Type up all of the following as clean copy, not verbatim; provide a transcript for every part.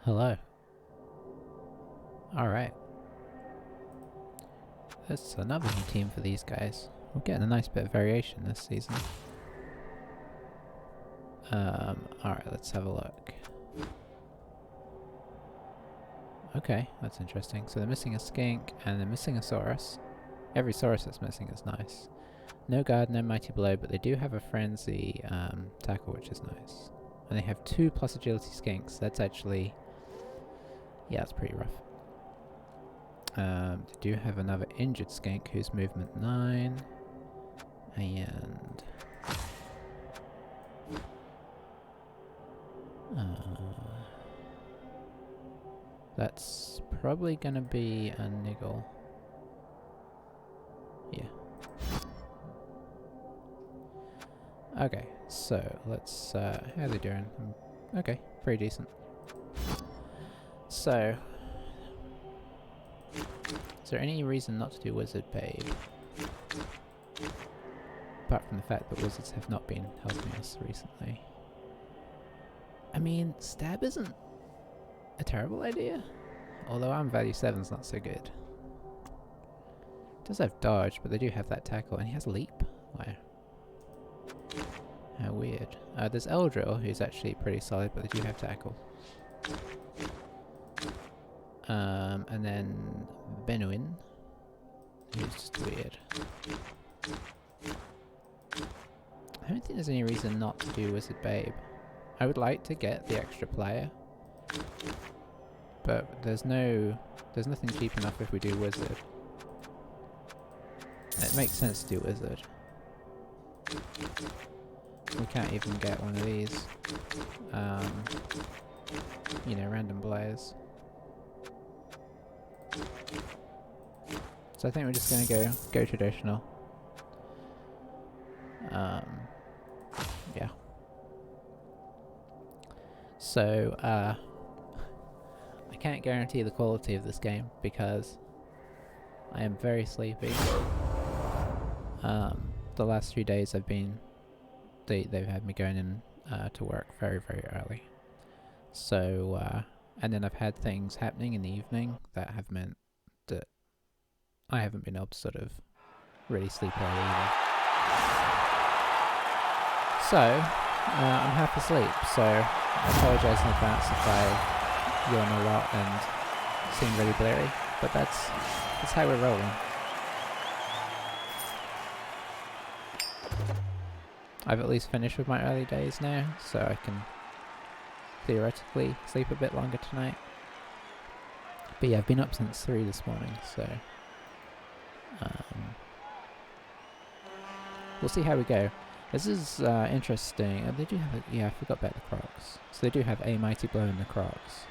Hello. Alright. That's another new team for these guys. We're getting a nice bit of variation this season. Alright, let's have a look. Okay, that's interesting. So they're missing a skink and they're missing a saurus. Every saurus that's missing is nice. No guard, no mighty blow, but they do have a frenzy tackle, which is nice. And they have 2 plus agility skinks. That's actually... yeah, it's pretty rough. They do have another injured skink who's movement 9. And... that's probably gonna be a niggle. Yeah. Okay, so let's, how are they doing? Okay, pretty decent. So, is there any reason not to do Wizard Babe? Apart from the fact that wizards have not been helping us recently. I mean, stab isn't a terrible idea, although arm value 7's not so good. It does have dodge, but they do have that tackle, and he has leap. Wow. How weird. There's Eldril, who's actually pretty solid, but they do have tackle. And then Benuin, who's just weird. I don't think there's any reason not to do Wizard Babe. I would like to get the extra player, but there's nothing cheap enough if we do Wizard. It makes sense to do Wizard. We can't even get one of these, you know, random players. So I think we're just gonna go traditional. Yeah. So, I can't guarantee the quality of this game because I am very sleepy. The last few days I've been... they've had me going in to work very, very early. So, and then I've had things happening in the evening that have meant that I haven't been able to sort of really sleep early either. So, I'm half asleep, so I apologise in advance if I yawn a lot and seem really blurry, but that's how we're rolling. I've at least finished with my early days now, so I can theoretically sleep a bit longer tonight. But yeah, I've been up since 3 this morning, so we'll see how we go. This is interesting. They do have yeah, I forgot about the Crocs. So they do have a Mighty Blow in the Crocs.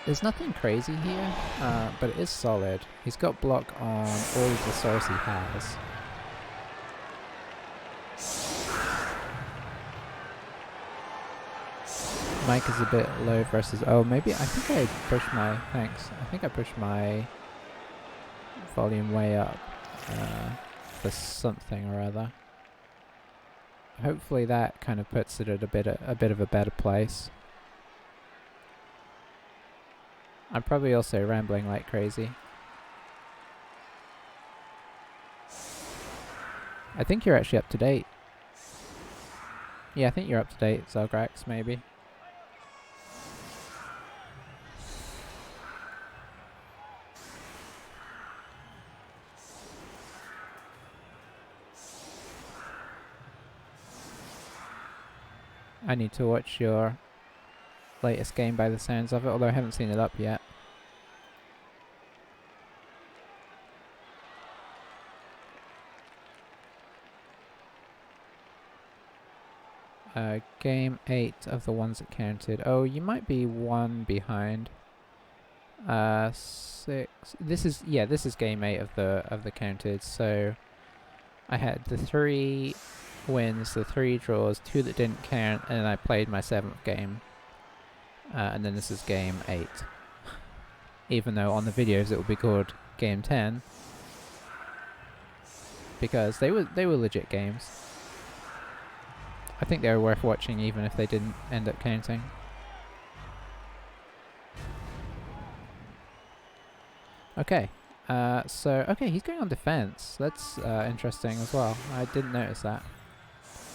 There's nothing crazy here, but it is solid. He's got block on all of the source he has. Mic is a bit low versus... oh, maybe... I think I pushed my... thanks. I think I pushed my volume way up for something or other. Hopefully that kind of puts it at a bit of a better place. I'm probably also rambling like crazy. I think you're actually up to date. Yeah, I think you're up to date, Zelgrax, maybe. I need to watch your latest game by the sounds of it, although I haven't seen it up yet. Game 8 of the ones that counted. Oh, you might be 1 behind. 6. This is game 8 of the counted. So I had the 3 wins, the 3 draws, 2 that didn't count, and then I played my 7th game. And then this is game 8. Even though on the videos it will be called game 10. Because they were legit games. I think they were worth watching even if they didn't end up counting. Okay. Okay, he's going on defense. That's interesting as well. I didn't notice that.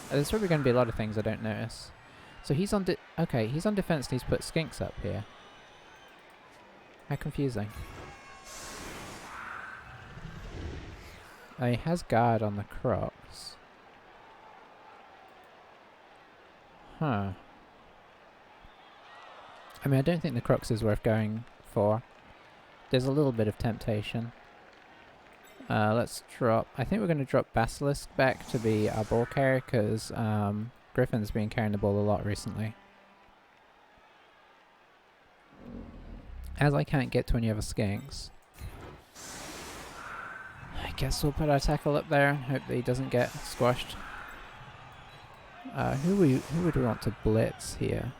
There's probably going to be a lot of things I don't notice. So he's on he's on defense and he's put skinks up here. How confusing. He has guard on the crocs. Huh. I mean, I don't think the crocs is worth going for. There's a little bit of temptation. Let's drop... I think we're going to drop Basilisk back to be our ball carrier, because Griffin's been carrying the ball a lot recently. As I can't get to any other skinks, I guess we'll put our tackle up there and hope that he doesn't get squashed. Who would we want to blitz here?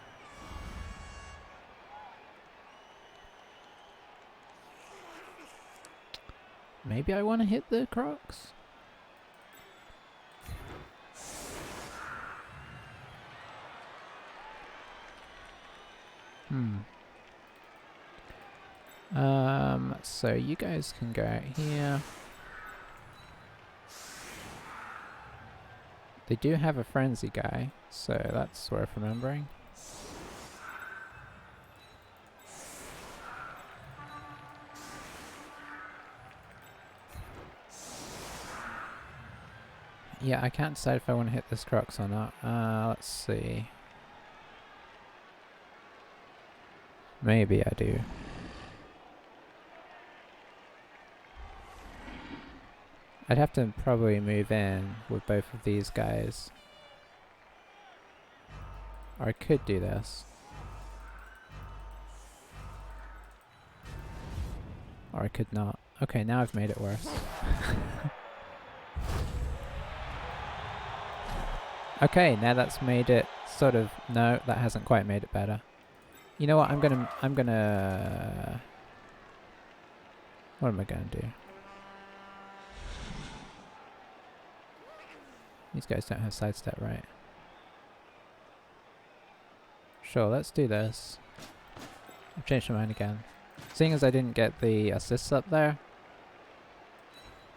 Maybe I want to hit the crocs? So you guys can go out here. They do have a frenzy guy, so that's worth remembering. Yeah, I can't decide if I want to hit this crocs or not. Let's see. Maybe I do. I'd have to probably move in with both of these guys. Or I could do this. Or I could not. Okay, now I've made it worse. Okay, now that's made it sort of... No, that hasn't quite made it better. You know what, I'm gonna... What am I gonna do? These guys don't have sidestep, right? Sure, let's do this. I've changed my mind again. Seeing as I didn't get the assists up there,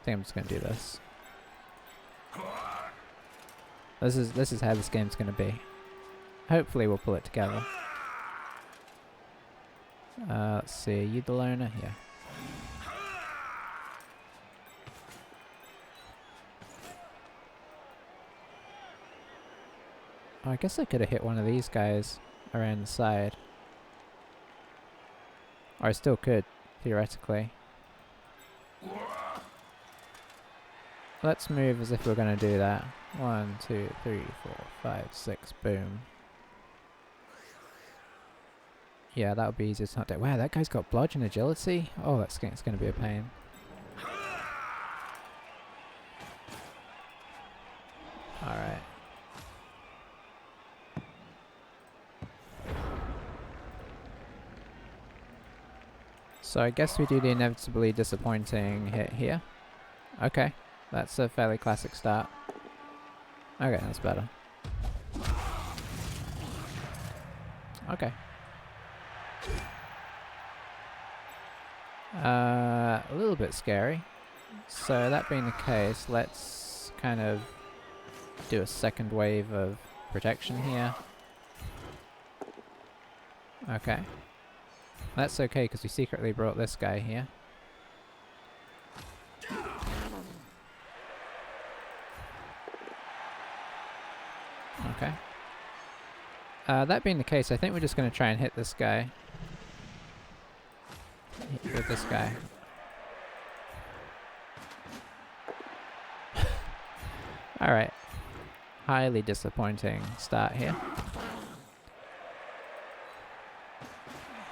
I think I'm just gonna do this. This is how this game's gonna be. Hopefully we'll pull it together. Let's see, are you the loner? Yeah. Oh, I guess I could have hit one of these guys around the side. Or I still could, theoretically. Let's move as if we're going to do that. 1, 2, 3, 4, 5, 6, boom. Yeah, that would be easier to not do. Wow, that guy's got blodge and agility? Oh, it's going to be a pain. Alright. So I guess we do the inevitably disappointing hit here. Okay, that's a fairly classic start. Okay, that's better. Okay. A little bit scary. So that being the case, let's kind of do a second wave of protection here. Okay. That's okay, because we secretly brought this guy here. Okay. That being the case, I think we're just going to try and hit this guy. With this guy. Alright. Highly disappointing start here.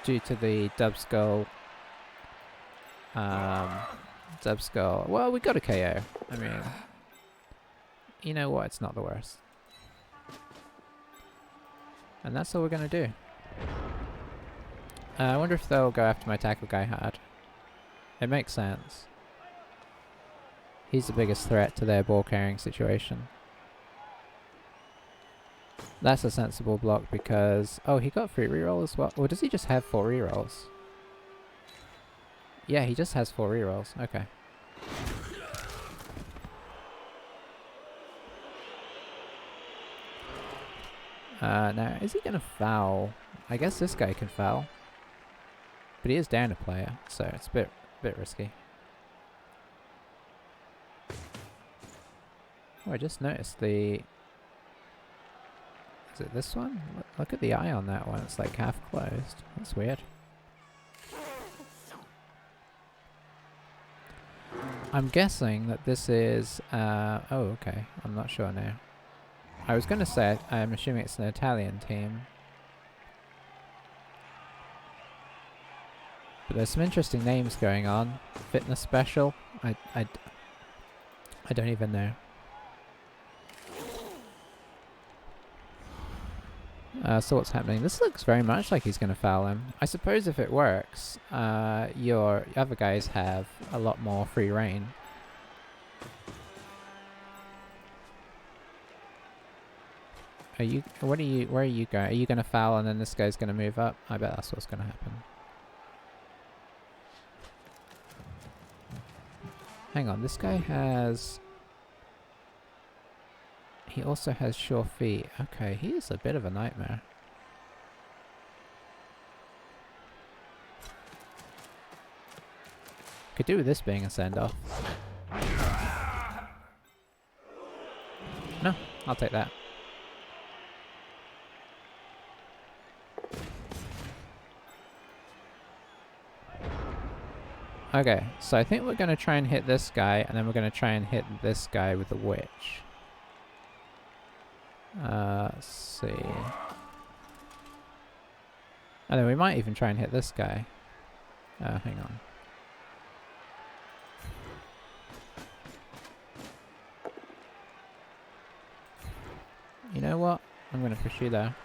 Due to the dub skull. Well, we got a KO. I mean, you know what? It's not the worst. And that's all we're gonna do. I wonder if they'll go after my tackle guy hard. It makes sense. He's the biggest threat to their ball carrying situation. That's a sensible block because... Oh, he got 3 rerolls as well. Or does he just have 4 rerolls? Yeah, he just has 4 rerolls. Okay. Now, is he going to foul? I guess this guy can foul. But he is down a player, so it's a bit risky. Oh, I just noticed the... Is it this one? Look at the eye on that one. It's like half closed. That's weird. I'm guessing that this is... oh, okay. I'm not sure now. I was going to say, I'm assuming it's an Italian team. But there's some interesting names going on. Fitness Special. I don't even know. So what's happening? This looks very much like he's going to foul him. I suppose if it works, your other guys have a lot more free reign. Where are you going? Are you going to foul and then this guy's going to move up? I bet that's what's going to happen. Hang on, this guy has... He also has sure feet. Okay, he is a bit of a nightmare. Could do with this being a send-off. No, I'll take that. Okay, so I think we're going to try and hit this guy, and then we're going to try and hit this guy with the witch. Let's see. And then we might even try and hit this guy. Hang on. You know what? I'm going to push you there.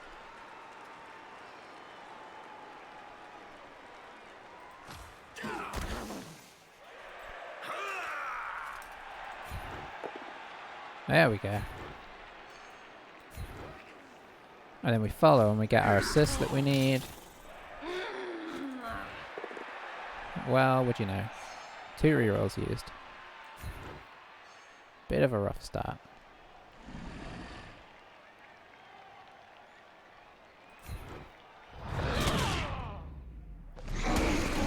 There we go. And then we follow and we get our assist that we need. Well, would you know? 2 rerolls used. Bit of a rough start.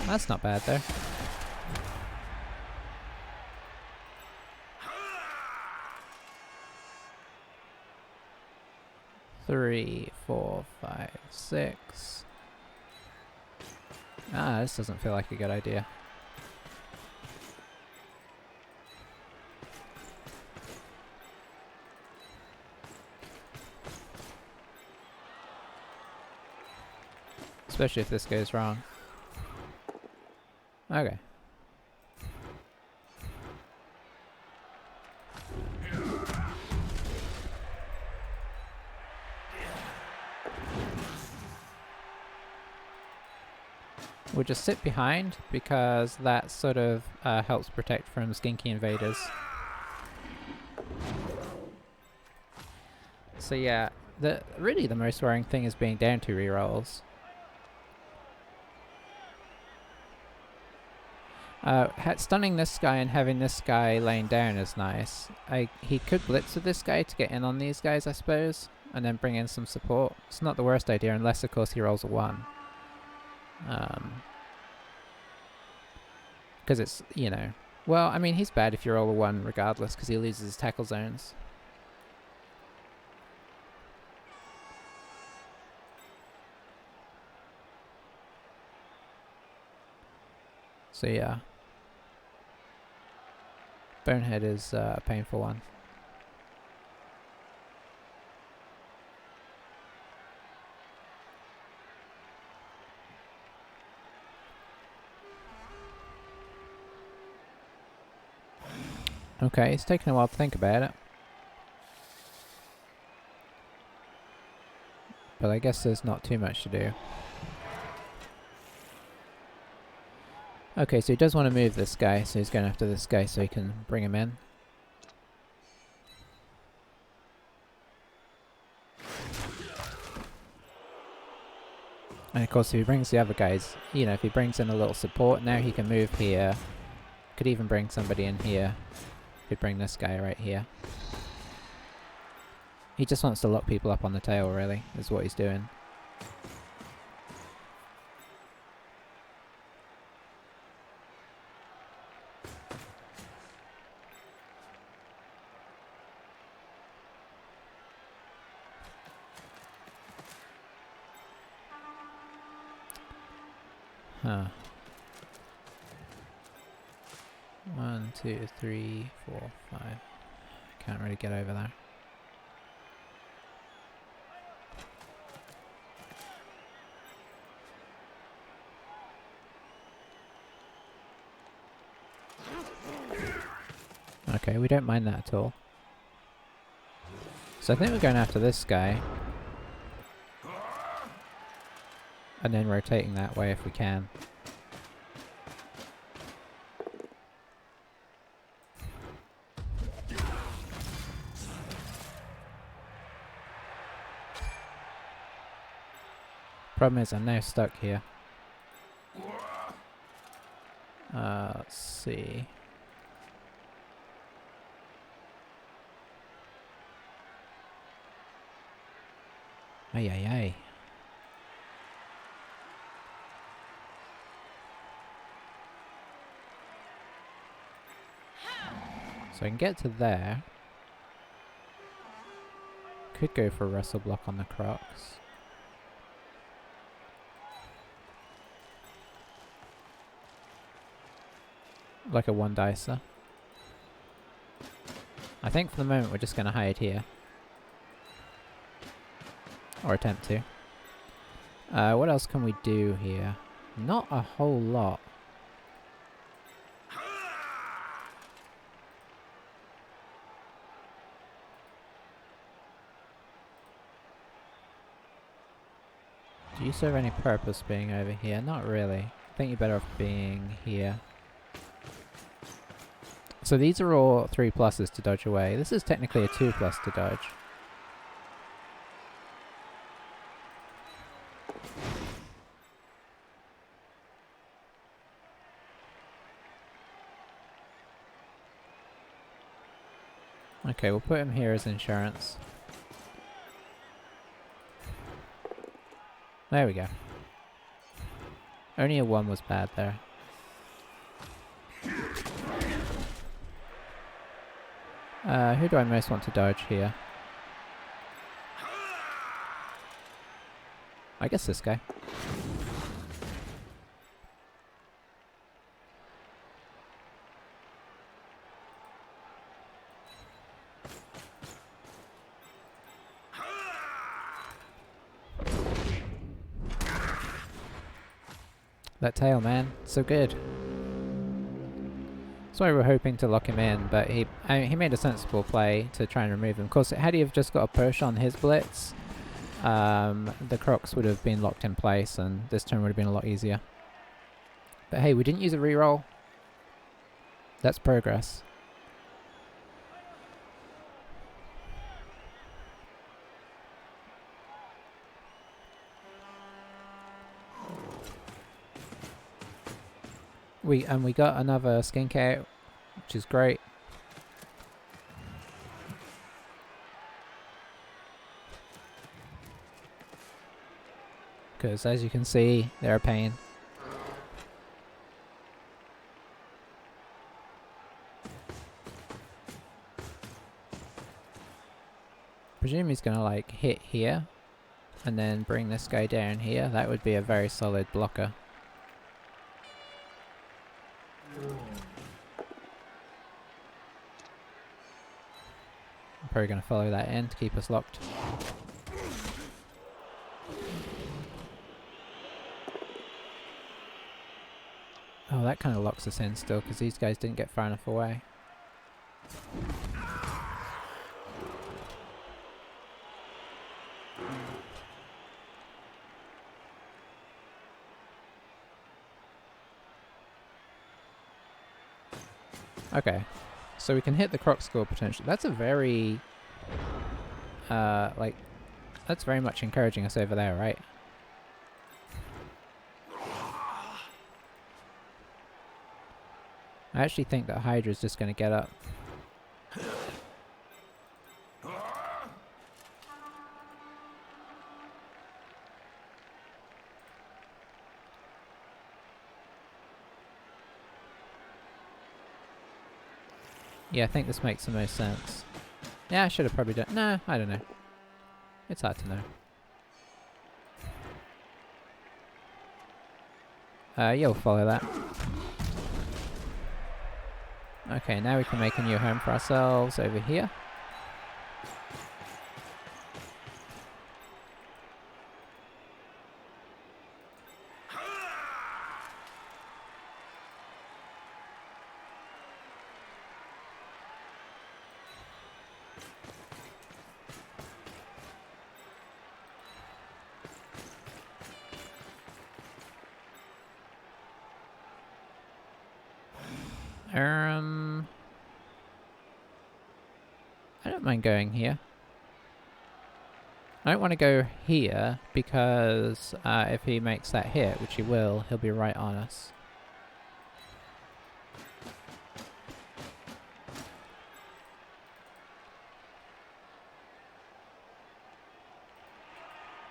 That's not bad though. Three, 4, 5, 6. Ah, this doesn't feel like a good idea. Especially if this goes wrong. Okay. We'll just sit behind because that sort of helps protect from skinky invaders. So yeah, really the most worrying thing is being down 2 rerolls. Stunning this guy and having this guy laying down is nice. He could blitz with this guy to get in on these guys, I suppose, and then bring in some support. It's not the worst idea unless, of course, he rolls a 1. Because it's, you know... Well, I mean, he's bad if you roll a 1 regardless, because he loses his tackle zones. So yeah. Bonehead is a painful one. Okay, it's taken a while to think about it. But I guess there's not too much to do. Okay, so he does want to move this guy, so he's going after this guy so he can bring him in. And of course if he brings the other guys, you know, if he brings in a little support, now he can move here. Could even bring somebody in here. Could bring this guy right here. He just wants to lock people up on the tail, really, is what he's doing. Huh. 1, 2, 3, 4, 5. Can't really get over there. Okay, we don't mind that at all. So I think we're going after this guy. And then rotating that way if we can. Problem is I'm now stuck here. Let's see. Ay ay ay. So I can get to there. Could go for a wrestle block on the Crocs. Like a one dicer. I think for the moment we're just going to hide here. Or attempt to. What else can we do here? Not a whole lot. Do you serve any purpose being over here? Not really. I think you're better off being here. So these are all 3 pluses to dodge away. This is technically a 2 plus to dodge. Okay, we'll put him here as insurance. There we go. Only a 1 was bad there. Who do I most want to dodge here? I guess this guy. That tail, man. So good. That's why we were hoping to lock him in, but he made a sensible play to try and remove him. Of course, had he have just got a push on his blitz, the Crocs would have been locked in place and this turn would have been a lot easier. But hey, we didn't use a reroll. That's progress. We got another skink out, which is great. Because as you can see, they're a pain. Presume he's gonna like hit here and then bring this guy down here. That would be a very solid blocker. I'm probably going to follow that in to keep us locked. Oh, that kind of locks us in still because these guys didn't get far enough away. Okay, so we can hit the Croc score potentially. That's a very, that's very much encouraging us over there, right? I actually think that Hydra's just going to get up. Yeah, I think this makes the most sense. Yeah, I should have probably done... Nah, I don't know. It's hard to know. Yeah, we'll follow that. Okay, now we can make a new home for ourselves over here. I don't mind going here. I don't want to go here because if he makes that hit, which he will, he'll be right on us.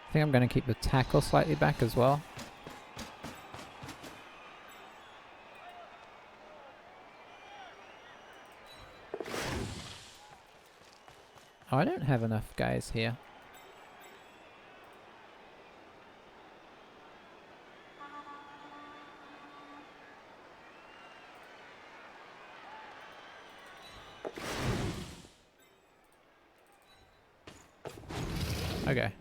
I think I'm going to keep the tackle slightly back as well. Oh, I don't have enough guys here. Okay.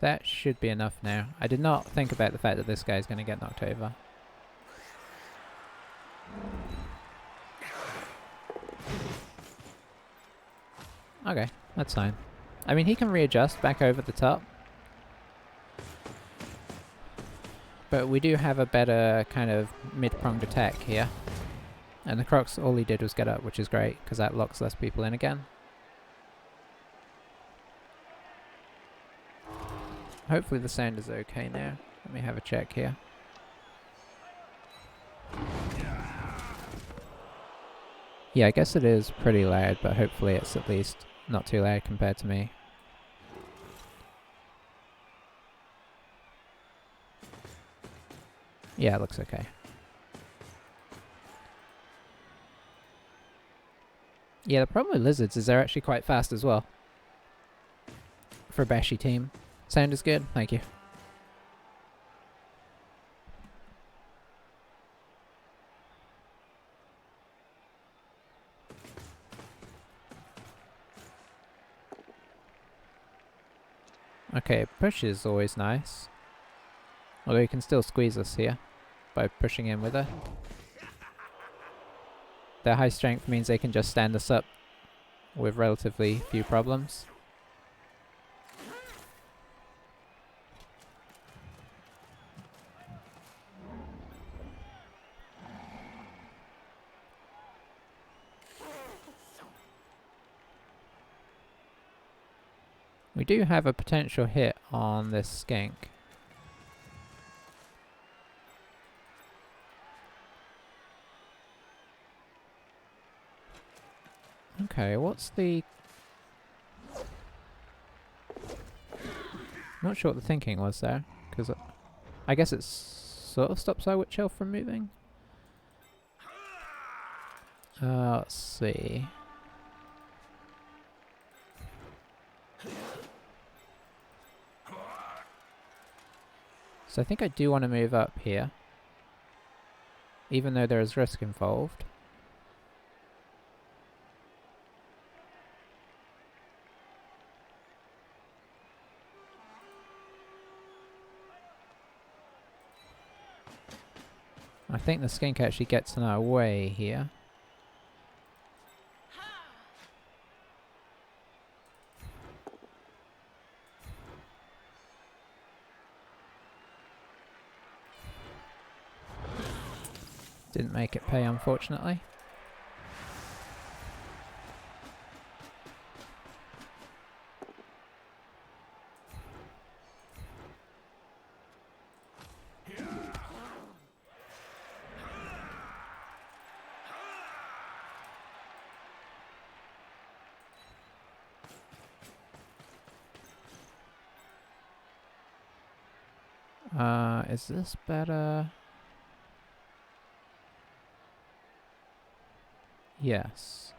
That should be enough now. I did not think about the fact that this guy's going to get knocked over. Okay, that's fine. I mean, he can readjust back over the top. But we do have a better kind of mid-pronged attack here. And the Crocs, all he did was get up, which is great, because that locks less people in again. Hopefully the sound is okay now. Let me have a check here. Yeah, I guess it is pretty loud, but hopefully it's at least not too loud compared to me. Yeah, it looks okay. Yeah, the problem with lizards is they're actually quite fast as well. For a bashy team. Sound is good, thank you. Okay, push is always nice. Although you can still squeeze us here by pushing in with her. Their high strength means they can just stand us up with relatively few problems. We do have a potential hit on this skink. Okay, what's the... Not sure what the thinking was there, because I guess it sort of stops our witch elf from moving. Let's see. So I think I do want to move up here, even though there is risk involved. I think the skink actually gets in our way here. Didn't make it pay, unfortunately. Is this better? Yes.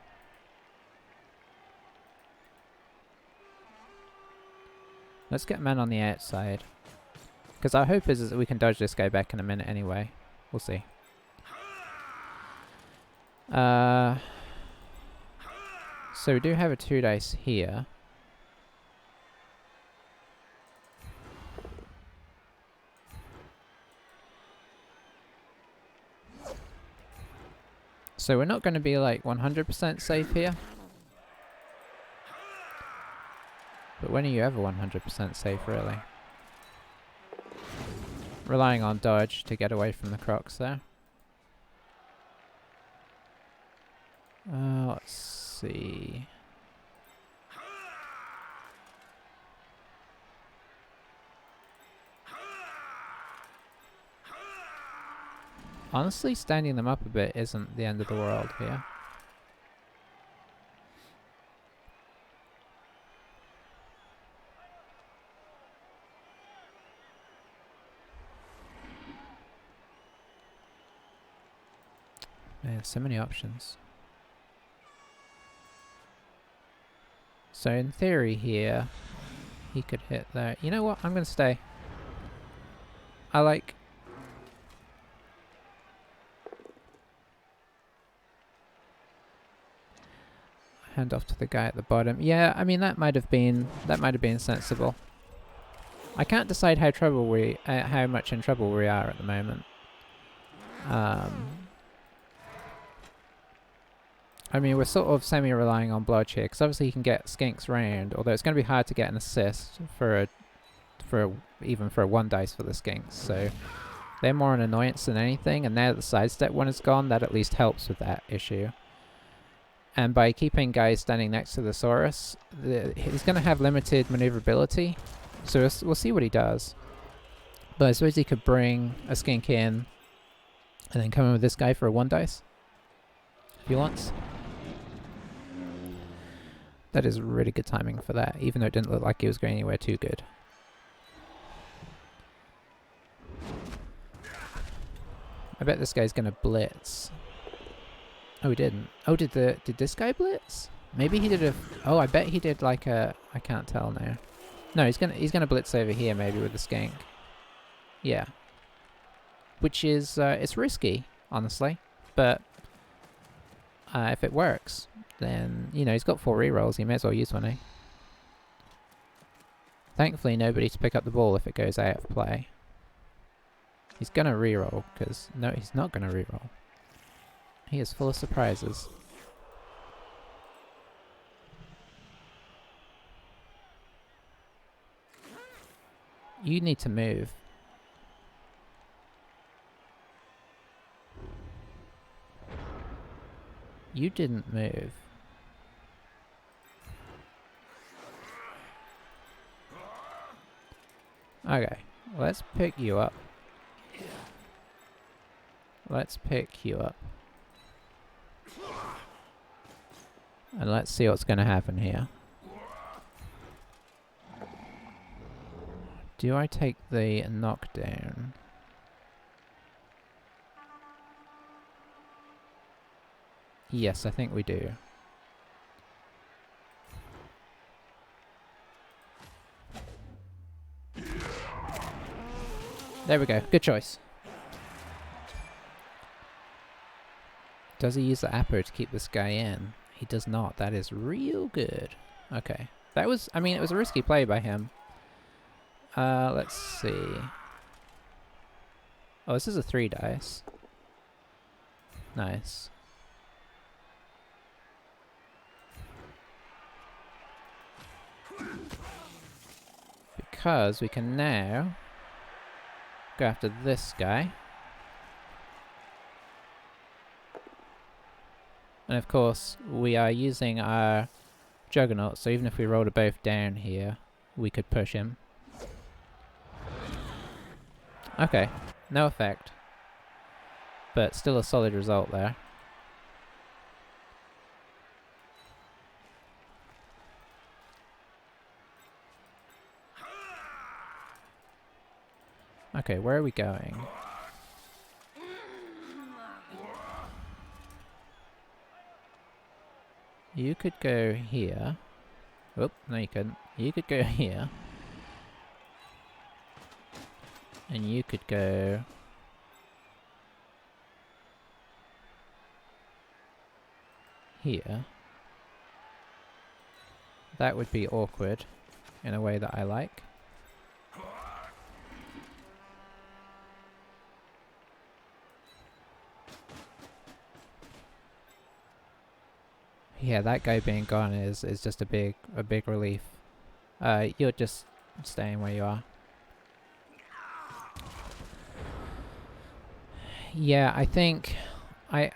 Let's get men on the outside. Because our hope is that we can dodge this guy back in a minute anyway. We'll see. So we do have a 2 dice here. So we're not going to be like 100% safe here. But when are you ever 100% safe, really? Relying on dodge to get away from the crocs there. Let's see. Honestly, standing them up a bit isn't the end of the world here. Man, so many options. So in theory here, he could hit there. You know what? I'm going to stay. I like... Hand off to the guy at the bottom. Yeah, I mean that might have been sensible. I can't decide how much in trouble we are at the moment. I mean, we're sort of semi-relying on Blodge here, because obviously he can get skinks round, although it's going to be hard to get an assist even for a 1 dice for the skinks, so they're more an annoyance than anything, and now that the sidestep one is gone, that at least helps with that issue. And by keeping guys standing next to the Saurus, he's going to have limited maneuverability, so we'll see what he does. But I suppose he could bring a skink in, and then come in with this guy for a 1 dice, if he wants. That is really good timing for that, even though it didn't look like he was going anywhere too good. I bet this guy's gonna blitz. Oh, he didn't. Oh, did this guy blitz? Maybe he did a... Oh, I bet he did like a... I can't tell now. No, he's gonna blitz over here maybe with the skink. Yeah. Which is... it's risky, honestly. But... if it works, then, you know, he's got 4 rerolls, he may as well use one, eh? Thankfully, nobody to pick up the ball if it goes out of play. He's gonna reroll, because... No, he's not gonna reroll. He is full of surprises. You need to move. You didn't move. Okay, let's pick you up. Let's pick you up. And let's see what's going to happen here. Do I take the knockdown? Yes, I think we do. There we go. Good choice. Does he use the Apo to keep this guy in? He does not. That is real good. Okay. That was... I mean, it was a risky play by him. Let's see. Oh, this is a 3 dice. Nice. Because we can now go after this guy. And of course, we are using our Juggernaut, so even if we rolled a both down here, we could push him. Okay, no effect. But still a solid result there. Okay, where are we going? You could go here. Oop, no you couldn't. You could go here. And you could go... here. That would be awkward in a way that I like. Yeah, that guy being gone is just a big relief. You're just staying where you are. Yeah, I think I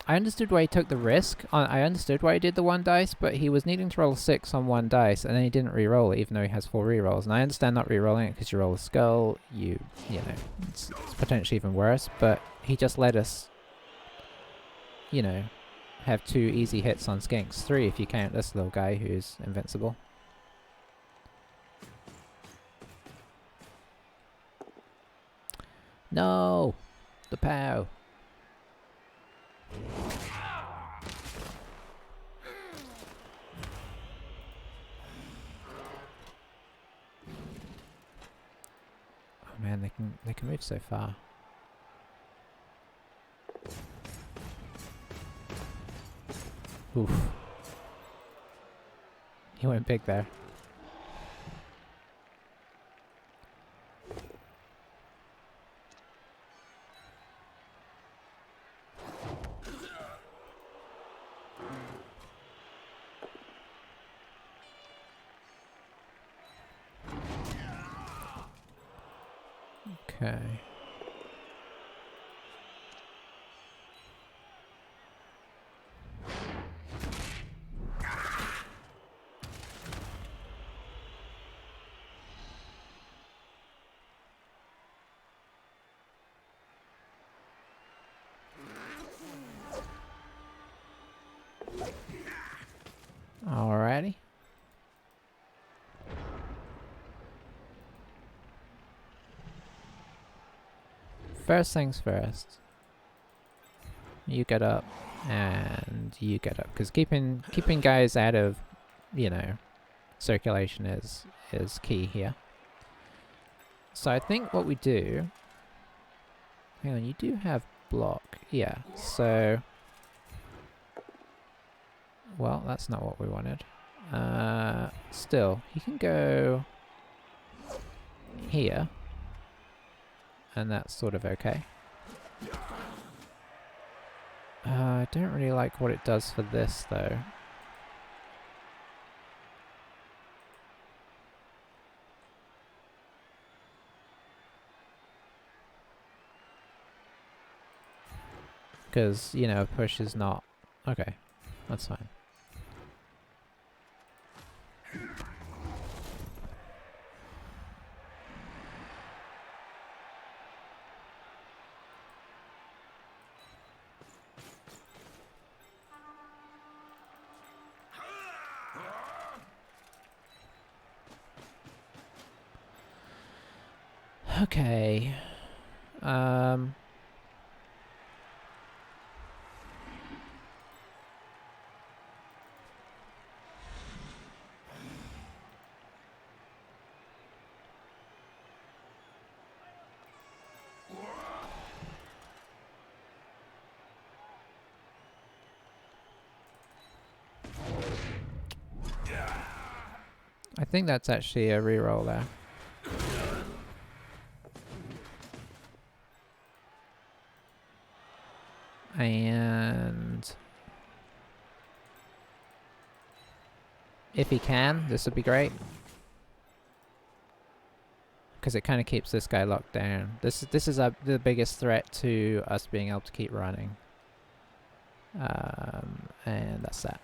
understood why he took the risk. I understood why he did the 1 dice, but he was needing to roll a 6 on 1 dice, and then he didn't re-roll it, even though he has 4 re-rolls. And I understand not re-rolling it because you roll a skull, you know, it's potentially even worse. But he just let us, you know, have 2 easy hits on skinks. 3 if you count this little guy who's invincible. No! The POW! Oh man, they can move so far. Oof. He went big there. Okay. Alrighty. First things first. You get up, and you get up, because keeping guys out of, you know, circulation is key here. So I think what we do... Hang on, you do have block. Yeah, so... Well, that's not what we wanted. Still, he can go... here. And that's sort of okay. I don't really like what it does for this, though. Because, you know, push is not... Okay, that's fine. Okay. I think that's actually a reroll there. And if he can, this would be great. Because it kind of keeps this guy locked down. This is the biggest threat to us being able to keep running. And that's that.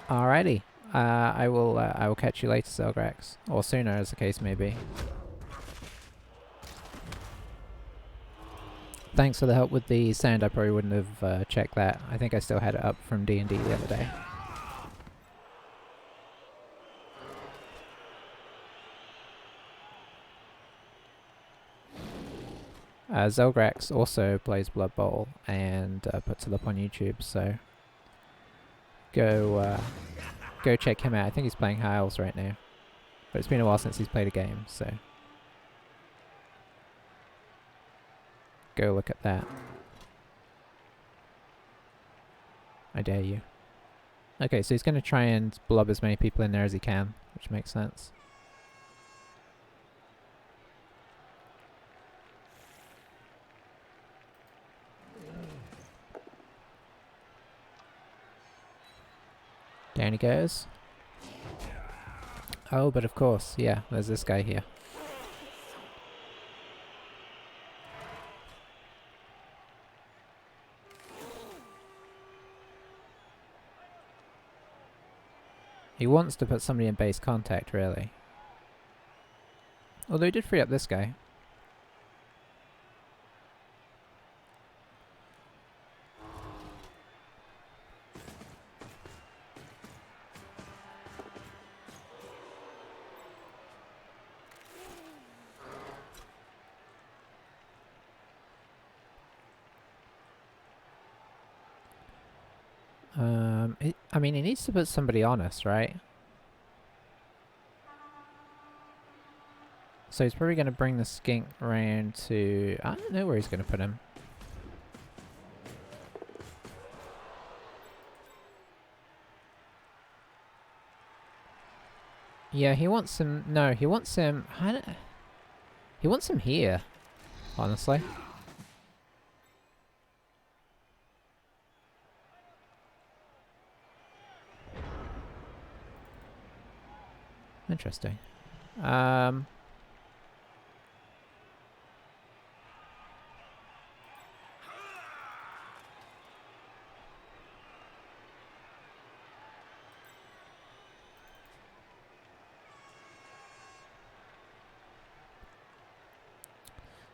Alrighty. I will catch you later, Selgrax. Or sooner, as the case may be. Thanks for the help with the sound. I probably wouldn't have checked that. I think I still had it up from D&D the other day. Zelgrax also plays Blood Bowl and puts it up on YouTube, so go check him out. I think he's playing High Elves right now, but it's been a while since he's played a game, so go look at that. I dare you. Okay, so he's going to try and blob as many people in there as he can, which makes sense. Down he goes. Oh, but of course, yeah, there's this guy here. He wants to put somebody in base contact, really. Although he did free up this guy. I mean, he needs to put somebody on us, right? So he's probably going to bring the skink round to... I don't know where he's going to put him. Yeah, he wants him... No, he wants him... He wants him here, honestly. Interesting.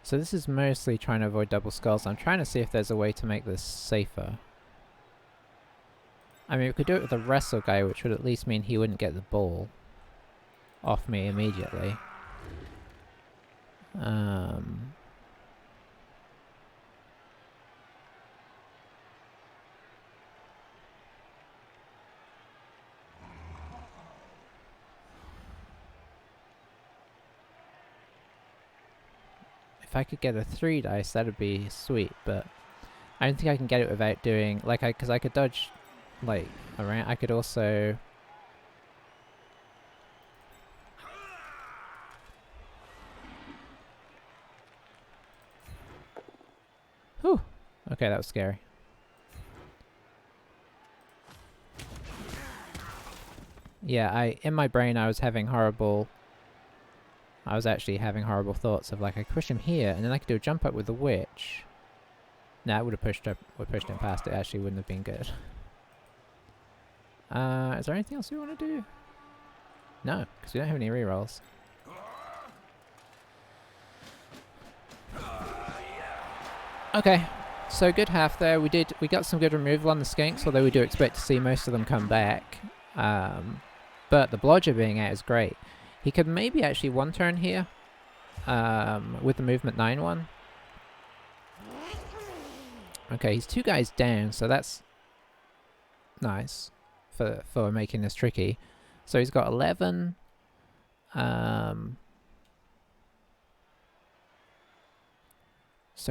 So this is mostly trying to avoid double skulls. I'm trying to see if there's a way to make this safer. I mean, we could do it with the wrestle guy, which would at least mean he wouldn't get the ball off me immediately. If I could get a 3 dice, that'd be sweet, but I don't think I can get it without doing, like, because I could dodge, like, around. I could also... Whew! Okay, that was scary. Yeah, in my brain I was having horrible... I was actually having horrible thoughts of, like, I could push him here, and then I could do a jump up with the witch. Nah, it would have pushed him past. It actually wouldn't have been good. Is there anything else we want to do? No, because we don't have any rerolls. Okay, so good half there. We got some good removal on the skinks, although we do expect to see most of them come back. But the blodger being out is great. He could maybe actually one turn here with the movement 9 one. Okay, he's 2 guys down, so that's nice for making this tricky. So he's got 11. So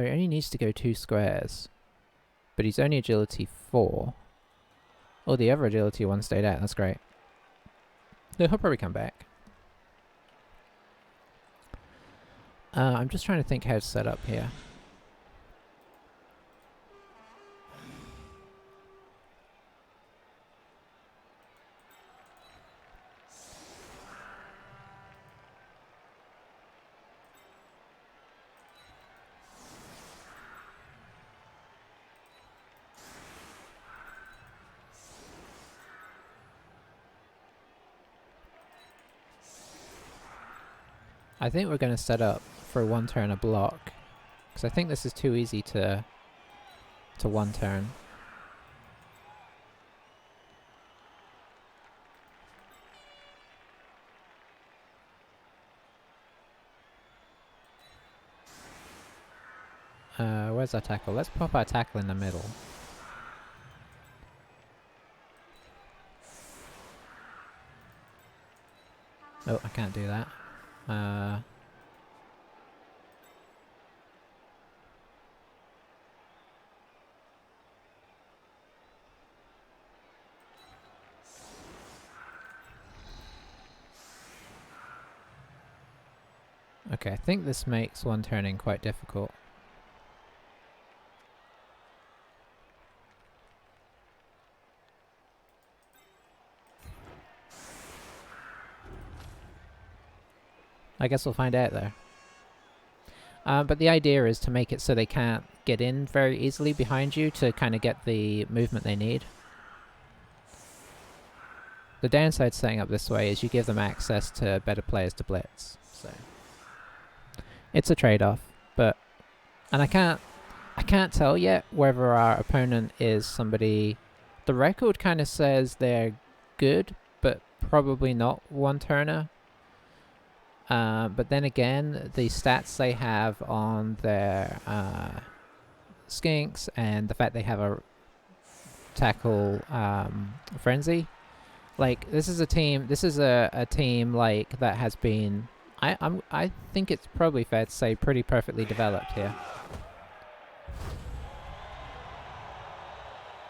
he only needs to go 2 squares. But he's only agility 4. Oh, the other agility 1 stayed out. That's great. No, he'll probably come back. I'm just trying to think how to set up here. I think we're going to set up for 1 turn a block, because I think this is too easy to 1 turn. Where's our tackle? Let's pop our tackle in the middle. Oh, I can't do that. Okay, I think this makes one turning quite difficult. I guess we'll find out though. But the idea is to make it so they can't get in very easily behind you to kind of get the movement they need. The downside setting up this way is you give them access to better players to blitz. So it's a trade-off, and I can't tell yet whether our opponent is somebody. The record kind of says they're good, but probably not one-turner. But then again, the stats they have on their skinks and the fact they have a tackle frenzy, like this is a team. This is a team like that has been. I think it's probably fair to say pretty perfectly developed here.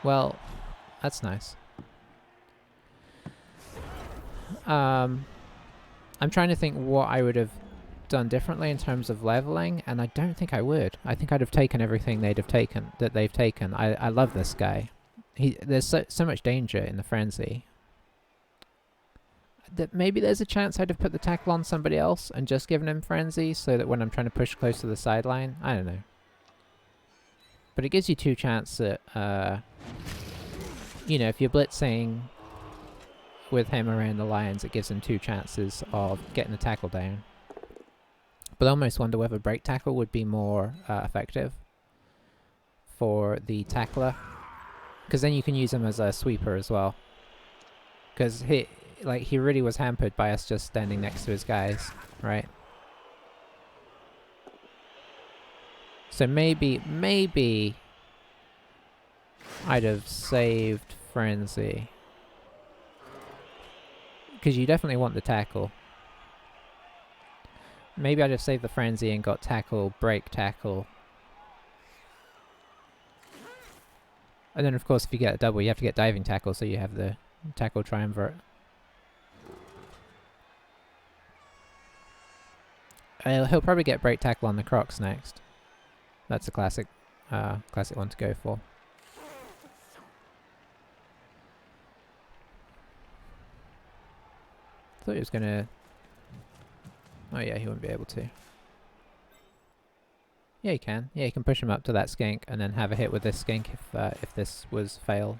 Well, that's nice. I'm trying to think what I would have done differently in terms of leveling, and I don't think I would. I think I'd have taken everything they've taken. I love this guy. There's so much danger in the frenzy. That maybe there's a chance I'd have put the tackle on somebody else and just given him frenzy so that when I'm trying to push close to the sideline, I don't know. But it gives you two chances at, you know, if you're blitzing with him around the lines, it gives him two chances of getting the tackle down. But I almost wonder whether break tackle would be more effective for the tackler, because then you can use him as a sweeper as well. Because he really was hampered by us just standing next to his guys, right? So maybe I'd have saved frenzy. Because you definitely want the tackle. Maybe I'd have saved the frenzy and got tackle, break tackle. And then of course if you get a double you have to get diving tackle, so you have the tackle triumvirate. He'll probably get break tackle on the Crocs next. That's a classic one to go for. Thought he was gonna. Oh yeah, he wouldn't be able to. Yeah, he can. Yeah, he can push him up to that skink and then have a hit with this skink if this was fail.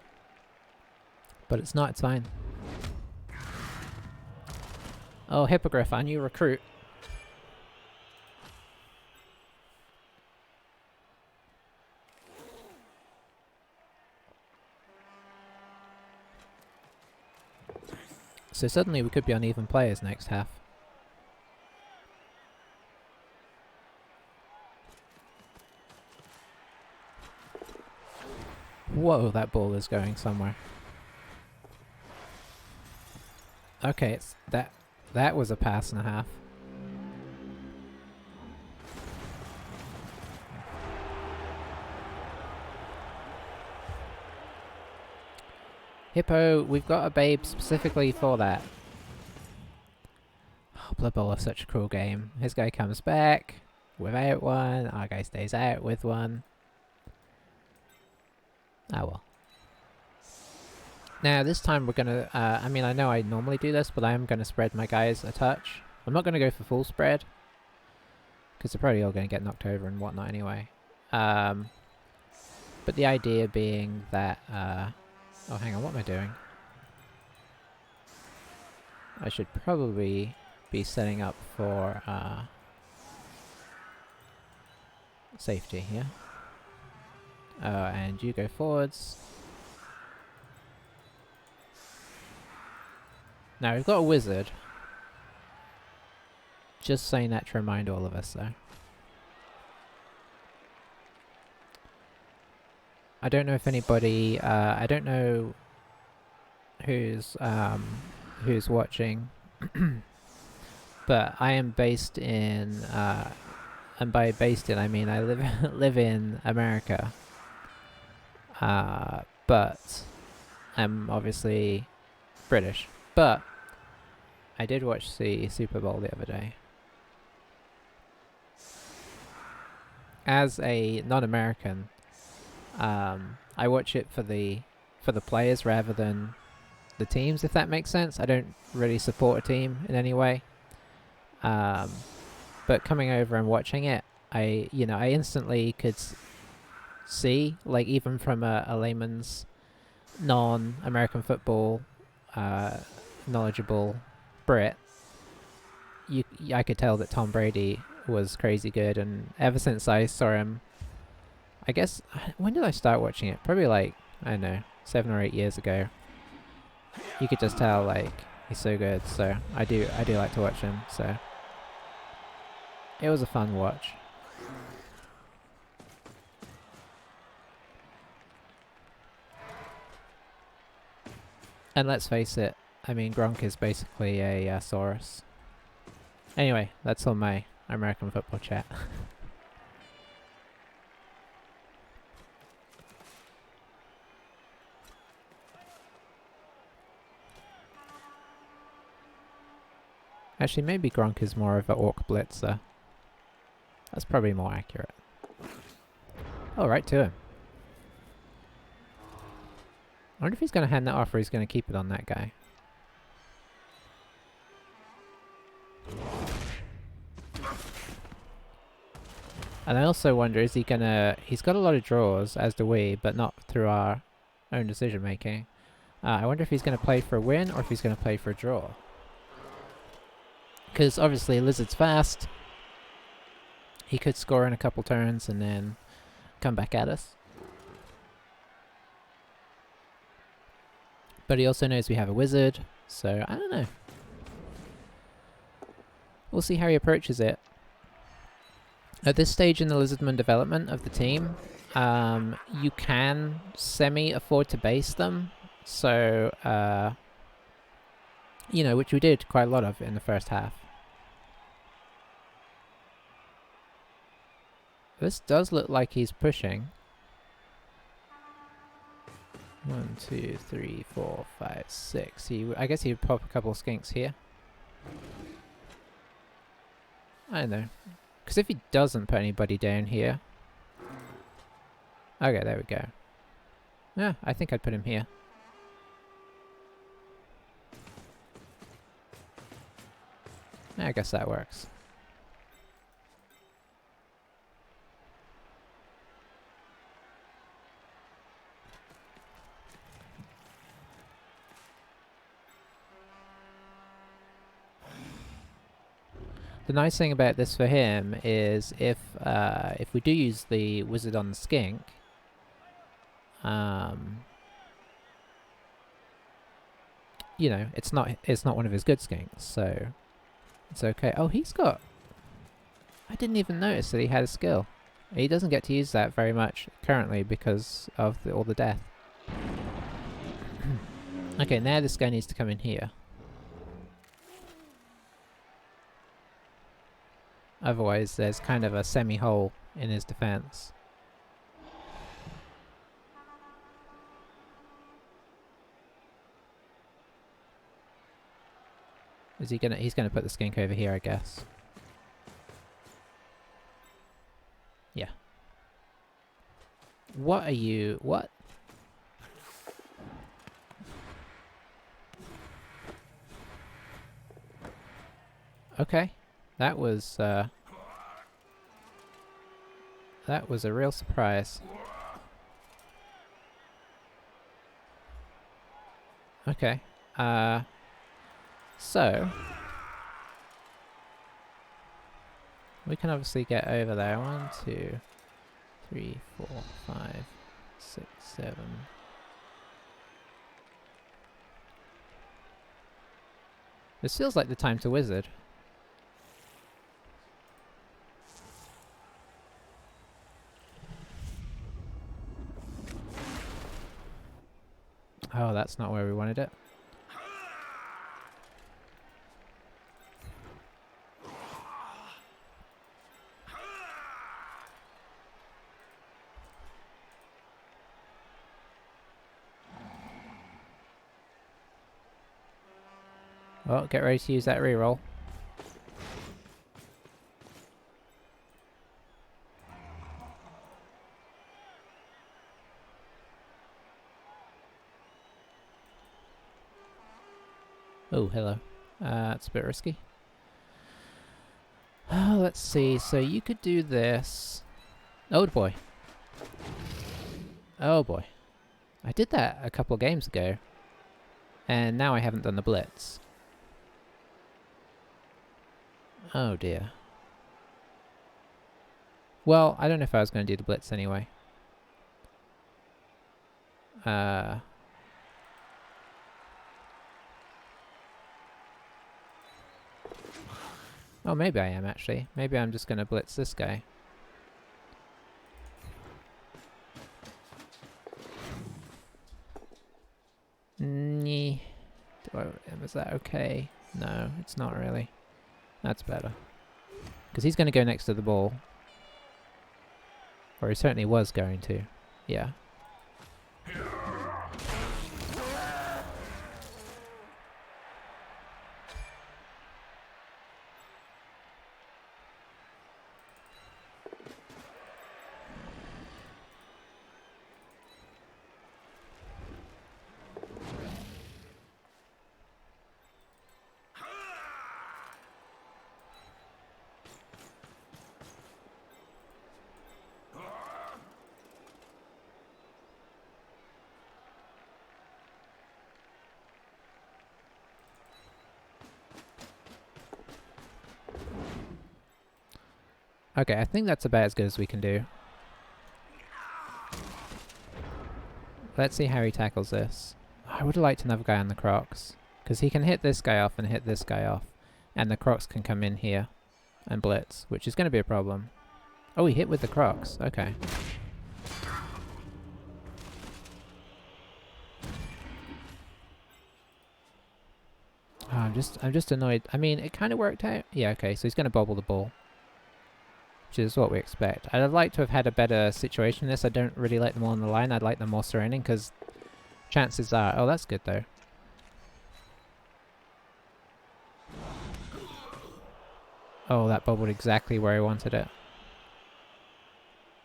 But it's not. It's fine. Oh, Hippogriff, our new recruit. So suddenly we could be on even players next half. Whoa, that ball is going somewhere. Okay, it's that was a pass and a half. Hippo, we've got a babe specifically for that. Oh, Blood Bowl is such a cruel game. His guy comes back without one, our guy stays out with one. Oh well. Now this time we're gonna, I mean I know I normally do this, but I am gonna spread my guys a touch. I'm not gonna go for full spread, because they're probably all gonna get knocked over and whatnot anyway. But the idea being that, oh hang on, what am I doing? I should probably be setting up for safety here. And you go forwards. Now we've got a wizard. Just saying that to remind all of us though. I don't know if anybody, I don't know who's watching, but I am based in, and by based in I mean I live live in America, but I'm obviously British. But I did watch the Super Bowl the other day. As a non-American, I watch it for the players rather than the teams, if that makes sense. I don't really support a team in any way. But coming over and watching it, I instantly could see, like, even from a layman's non-American football knowledgeable Brit, I could tell that Tom Brady was crazy good, and ever since I saw him, I guess, when did I start watching it? Probably like, I don't know, 7 or 8 years ago. You could just tell, like, he's so good, so I do like to watch him, so it was a fun watch. And let's face it, I mean, Gronk is basically a Saurus. Anyway, that's all my American football chat. Actually, maybe Gronk is more of an Orc Blitzer. That's probably more accurate. Oh, right to him. I wonder if he's going to hand that off or he's going to keep it on that guy. And I also wonder, is he going to... He's got a lot of draws, as do we, but not through our own decision making. I wonder if he's going to play for a win or if he's going to play for a draw. Because obviously Lizard's fast. He could score in a couple turns and then come back at us. But he also knows we have a wizard, so I don't know. We'll see how he approaches it. At this stage in the Lizardman development of the team, you can semi-afford to base them. So, which we did quite a lot of in the first half. This does look like he's pushing. 1, 2, 3, 4, 5, 6. I guess he would pop a couple of skinks here. I don't know. Because if he doesn't put anybody down here... Okay, there we go. Yeah, I think I'd put him here. I guess that works. The nice thing about this for him is if we do use the wizard on the skink, it's not one of his good skinks, so it's okay. Oh, he's got... I didn't even notice that he had a skill. He doesn't get to use that very much currently because of all the death. Okay, now this guy needs to come in here. Otherwise, there's kind of a semi-hole in his defense. Is he gonna... He's gonna put the skink over here, I guess. Yeah. What are you... What? Okay. That was a real surprise. Okay. So we can obviously get over there. 1, 2, 3, 4, 5, 6, 7. This feels like the time to wizard. that's not where we wanted it. Well, get ready to use that reroll. Oh, hello. It's a bit risky. Let's see. So you could do this. Oh boy. Oh boy. I did that a couple of games ago. And now I haven't done the blitz. Oh dear. Well, I don't know if I was going to do the blitz anyway. Oh, maybe I am actually. Maybe I'm just going to blitz this guy. Was that okay? No, it's not really. That's better. Because he's going to go next to the ball. Or he certainly was going to. Yeah. Okay, I think that's about as good as we can do. Let's see how he tackles this. I would have liked another guy on the Crocs. Because he can hit this guy off and hit this guy off. And the Crocs can come in here and blitz, which is going to be a problem. Oh, he hit with the Crocs. Okay. Oh, I'm just annoyed. I mean, it kind of worked out. Yeah, okay, so he's going to bobble the ball. Which is what we expect. I'd have liked to have had a better situation in this. I don't really like them all on the line. I'd like them more surrounding, because chances are... Oh, that's good, though. Oh, that bobbled exactly where I wanted it.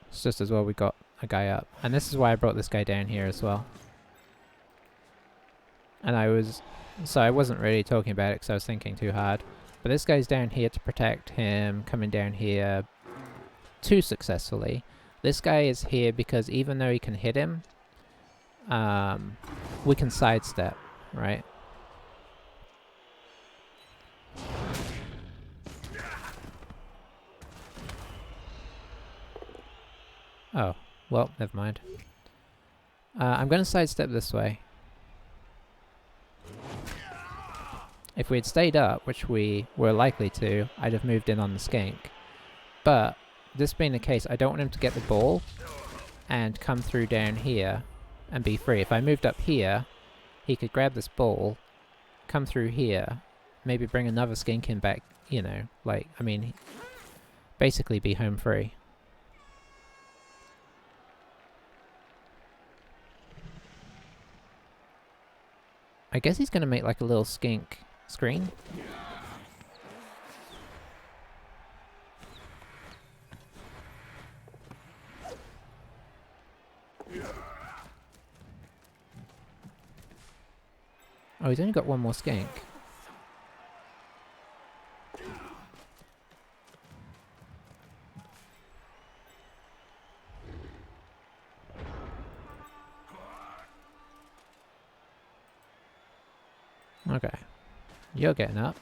It's just as well we got a guy up. And this is why I brought this guy down here as well. And I was... So I wasn't really talking about it because I was thinking too hard. But this guy's down here to protect him, coming down here too successfully. This guy is here because even though he can hit him, we can sidestep, right? Oh, well, never mind. I'm going to sidestep this way. If we had stayed up, which we were likely to, I'd have moved in on the skink. But, this being the case, I don't want him to get the ball and come through down here and be free. If I moved up here, he could grab this ball, come through here, maybe bring another skink in back, you know, like, I mean, basically be home free. I guess he's going to make like a little skink screen. Oh, he's only got one more skink. Okay. You're getting up.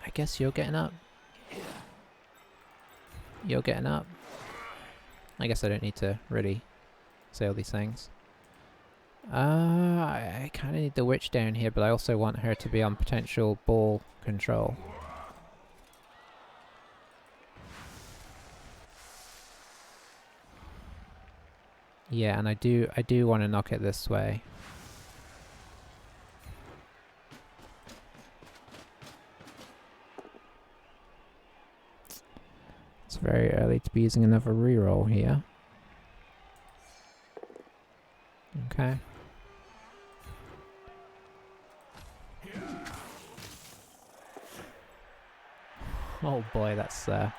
I guess you're getting up. You're getting up. I guess I don't need to really say all these things. I kind of need the witch down here, but I also want her to be on potential ball control. Yeah, and I do want to knock it this way. It's very early to be using another reroll here. Okay. Oh boy, that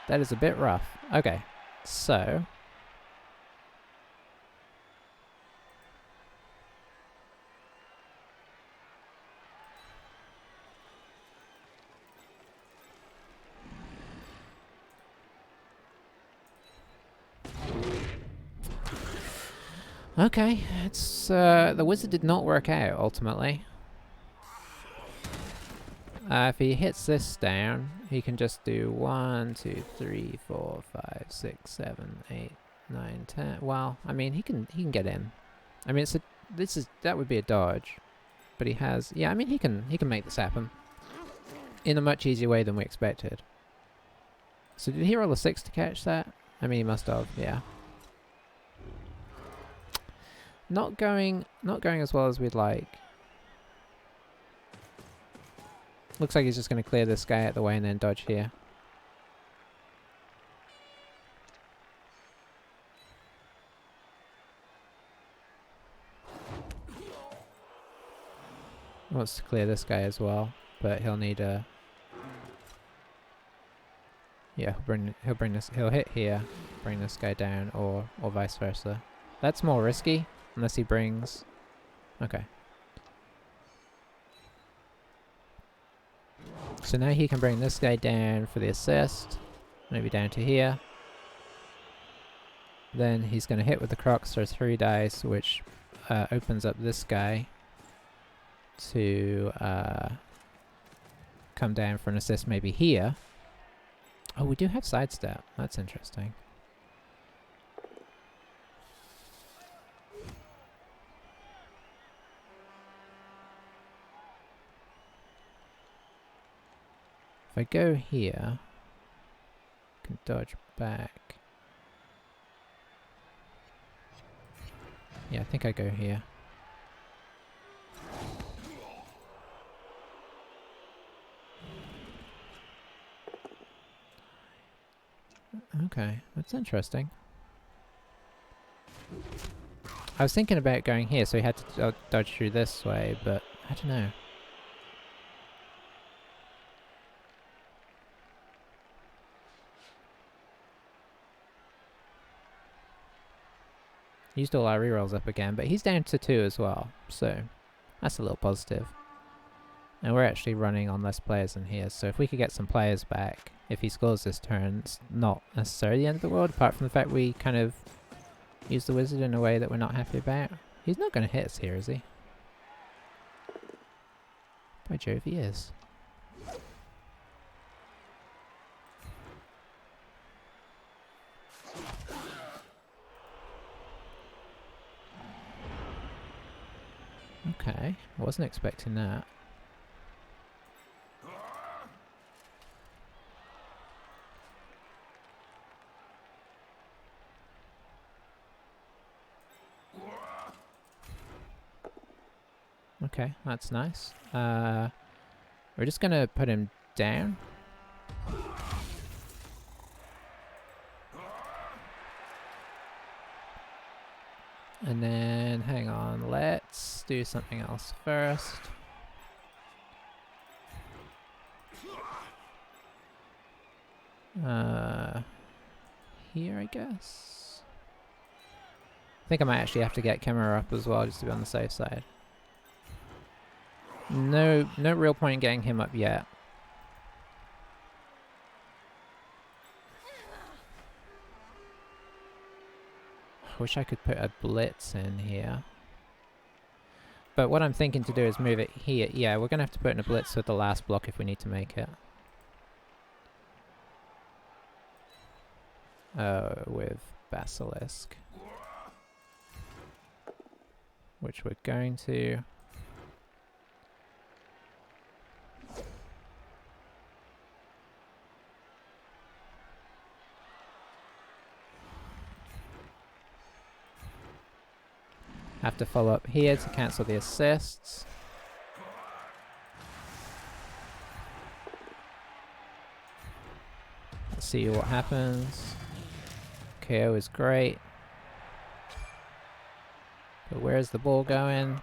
is a bit rough. Okay, so okay, it's the wizard did not work out ultimately. If he hits this down, he can just do 1, 2, 3, 4, 5, 6, 7, 8, 9, 10. Well, I mean, he can get in. I mean, that would be a dodge, but he has. Yeah, I mean, he can make this happen in a much easier way than we expected. So did he roll a 6 to catch that? I mean, he must have. Yeah. Not going as well as we'd like. Looks like he's just going to clear this guy out of the way and then dodge here. Wants to clear this guy as well, but he'll need a. Yeah, he'll hit here, bring this guy down, or vice versa. That's more risky, unless he brings. Okay. So now he can bring this guy down for the assist, maybe down to here. Then he's going to hit with the Crocs for 3 dice, which opens up this guy to come down for an assist maybe here. Oh, we do have sidestep. That's interesting. If I go here, I can dodge back. Yeah, I think I go here. Okay, that's interesting. I was thinking about going here, so he had to dodge through this way, but I don't know. Used all our rerolls up again, but he's down to 2 as well, so that's a little positive. And we're actually running on less players than he is, so if we could get some players back, if he scores this turn, it's not necessarily the end of the world, apart from the fact we kind of use the wizard in a way that we're not happy about. He's not going to hit us here, is he? By Jove, he is. Okay, I wasn't expecting that. Okay, that's nice. We're just gonna put him down. And then, hang on, let's do something else first. Here, I guess. I think I might actually have to get camera up as well, just to be on the safe side. No real point in getting him up yet. I wish I could put a blitz in here. But what I'm thinking to do is move it here. Yeah, we're going to have to put in a blitz with the last block if we need to make it. With Basilisk. Which we're going to. Have to follow up here to cancel the assists. Let's see what happens. KO is great. But where's the ball going?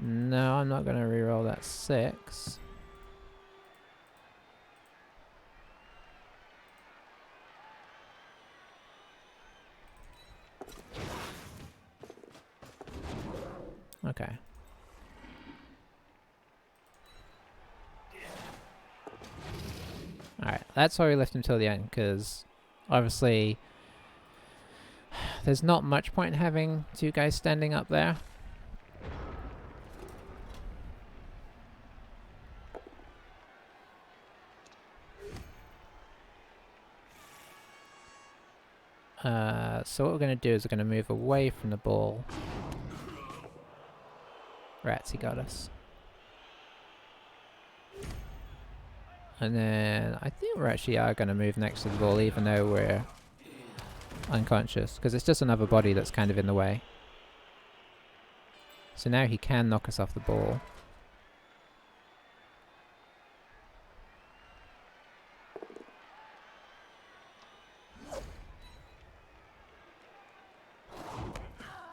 No, I'm not going to reroll that 6. Okay. Alright, that's why we left him till the end, because obviously there's not much point in having 2 guys standing up there. So what we're going to do is we're going to move away from the ball. Rats, he got us. And then I think we actually are going to move next to the ball even though we're unconscious, because it's just another body that's kind of in the way. So now he can knock us off the ball.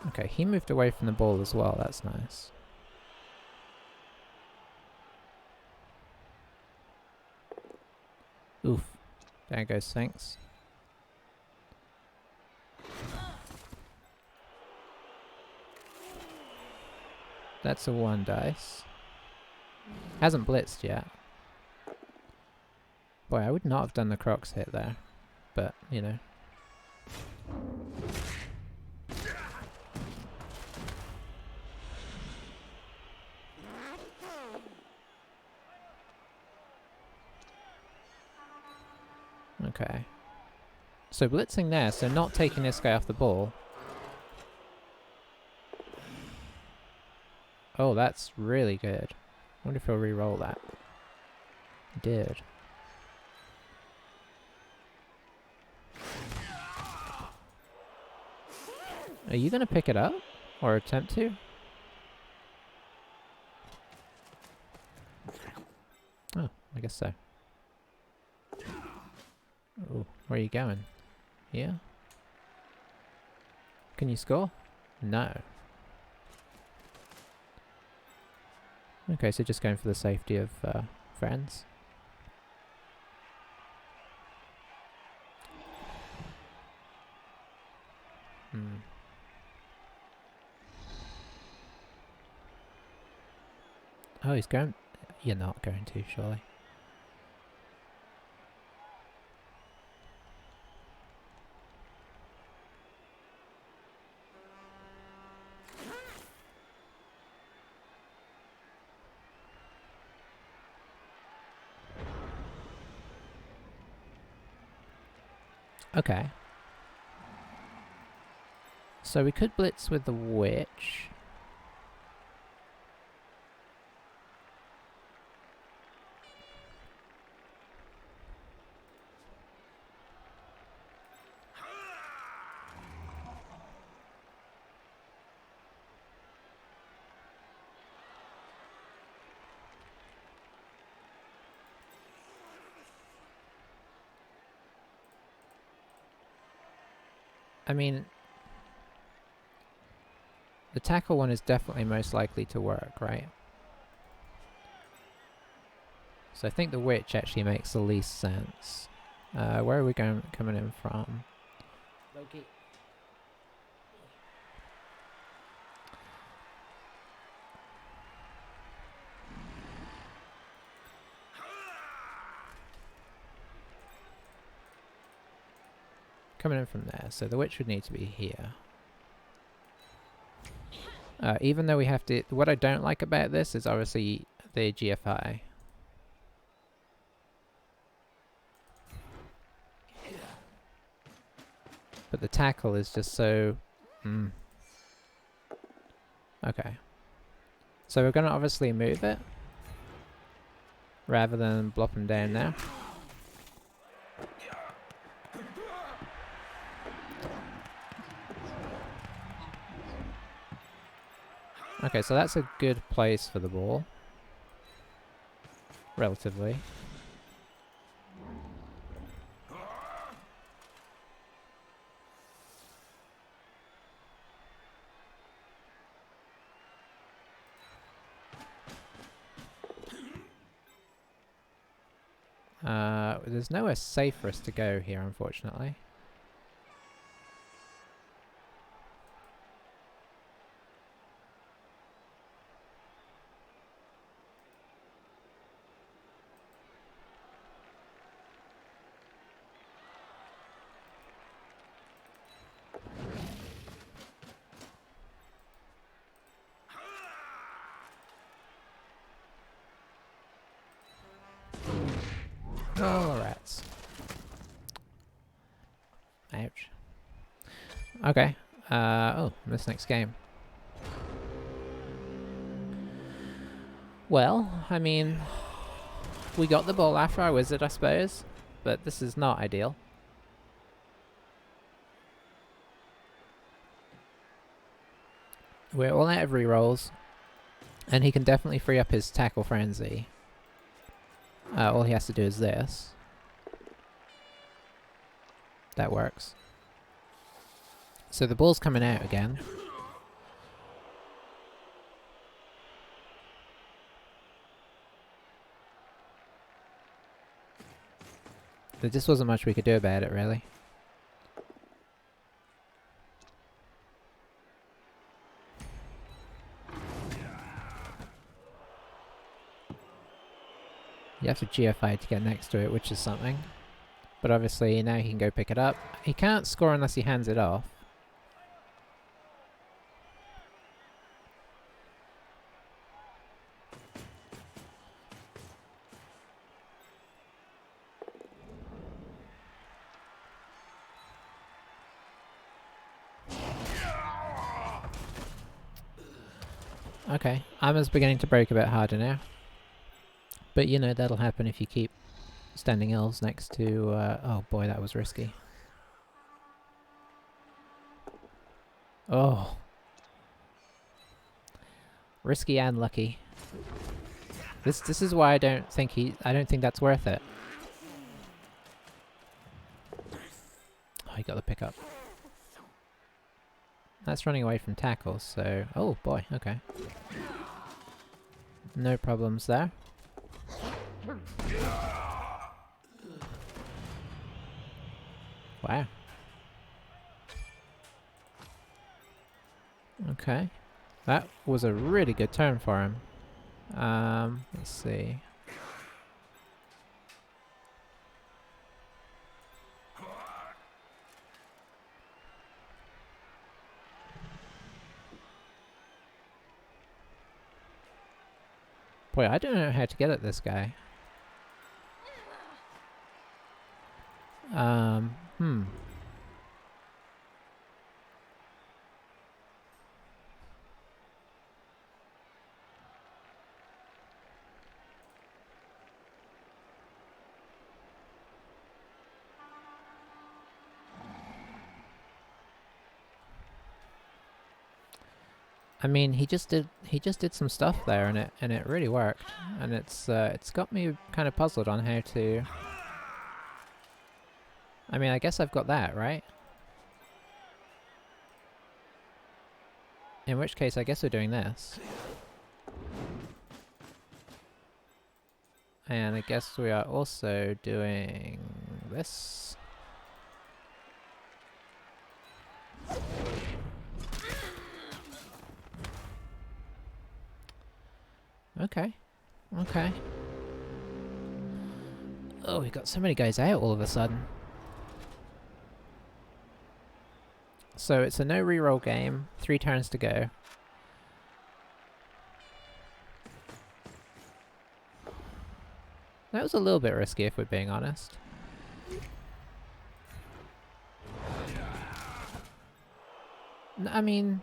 Okay, he moved away from the ball as well, that's nice. Oof. There goes Sphinx. That's a 1 dice. Hasn't blitzed yet. Boy, I would not have done the Crocs hit there. But, you know. Okay. So blitzing there, so not taking this guy off the ball. Oh, that's really good. I wonder if he'll re-roll that. He did. Are you gonna pick it up? Or attempt to? Oh, I guess so. Ooh, where are you going? Here? Can you score? No. Okay, so just going for the safety of friends. Oh, he's going... You're not going to, surely. Okay. So we could blitz with the witch. I mean, the tackle one is definitely most likely to work, right? So I think the witch actually makes the least sense. Where are we coming in from? Loki. Coming in from there, so the witch would need to be here. Even though we have to... What I don't like about this is obviously the GFI. But the tackle is just so... Okay. So we're going to obviously move it. Rather than blop him down there. Okay, so that's a good place for the ball. Relatively. There's nowhere safe for us to go here, unfortunately. Oh, rats. Ouch. Okay. Oh, this next game. Well, I mean, we got the ball after our wizard, I suppose, but this is not ideal. We're all out of rerolls, and he can definitely free up his tackle frenzy. All he has to do is this. That works. So the ball's coming out again. There just wasn't much we could do about it, really. You have to GFI to get next to it, which is something. But obviously now he can go pick it up. He can't score unless he hands it off. Okay, armor's beginning to break a bit harder now. But you know, that'll happen if you keep standing elves next to... oh boy, that was risky. Oh. Risky and lucky. This is why I don't think that's worth it. Oh, he got the pickup. That's running away from tackles, so... Oh boy, okay. No problems there. Wow. Okay. That was a really good turn for him. Let's see. Boy, I don't know how to get at this guy. I mean, he just did some stuff there, and it really worked. And it's got me kind of puzzled on how to... I mean, I guess I've got that, right? In which case, I guess we're doing this. And I guess we are also doing this. Okay. Okay. Oh, we got so many guys out all of a sudden. So it's a no reroll game, 3 turns to go. That was a little bit risky if we're being honest. I mean,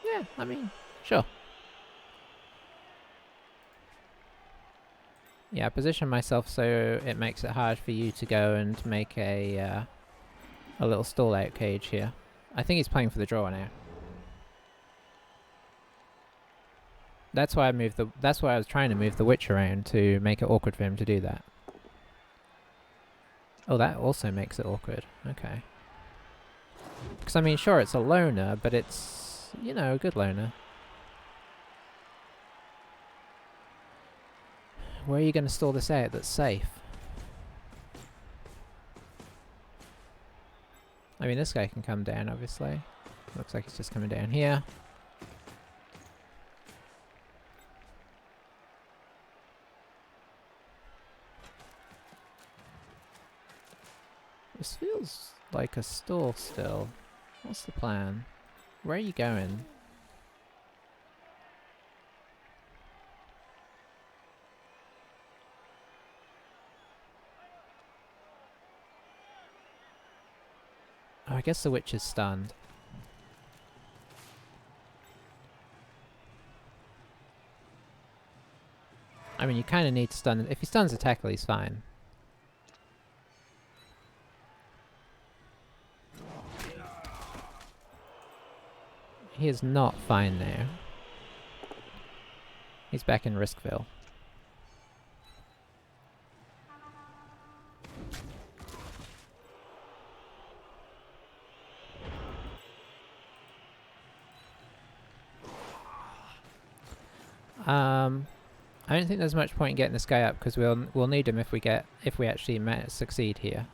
yeah, I mean, sure. Yeah, I position myself so it makes it hard for you to go and make a little stall out cage here. I think he's playing for the draw now. That's why I moved the. That's why I was trying to move the witch around to make it awkward for him to do that. Oh, that also makes it awkward. Okay. Because I mean, sure, it's a loner, but it's, you know, a good loner. Where are you going to store this out that's safe? I mean, this guy can come down, obviously. Looks like he's just coming down here. This feels like a store still. What's the plan? Where are you going? Oh, I guess the witch is stunned. I mean, you kind of need to stun. If he stuns a tackle, he's fine. He is not fine now. He's back in Riskville. I don't think there's much point in getting this guy up because we'll need him if we actually succeed here.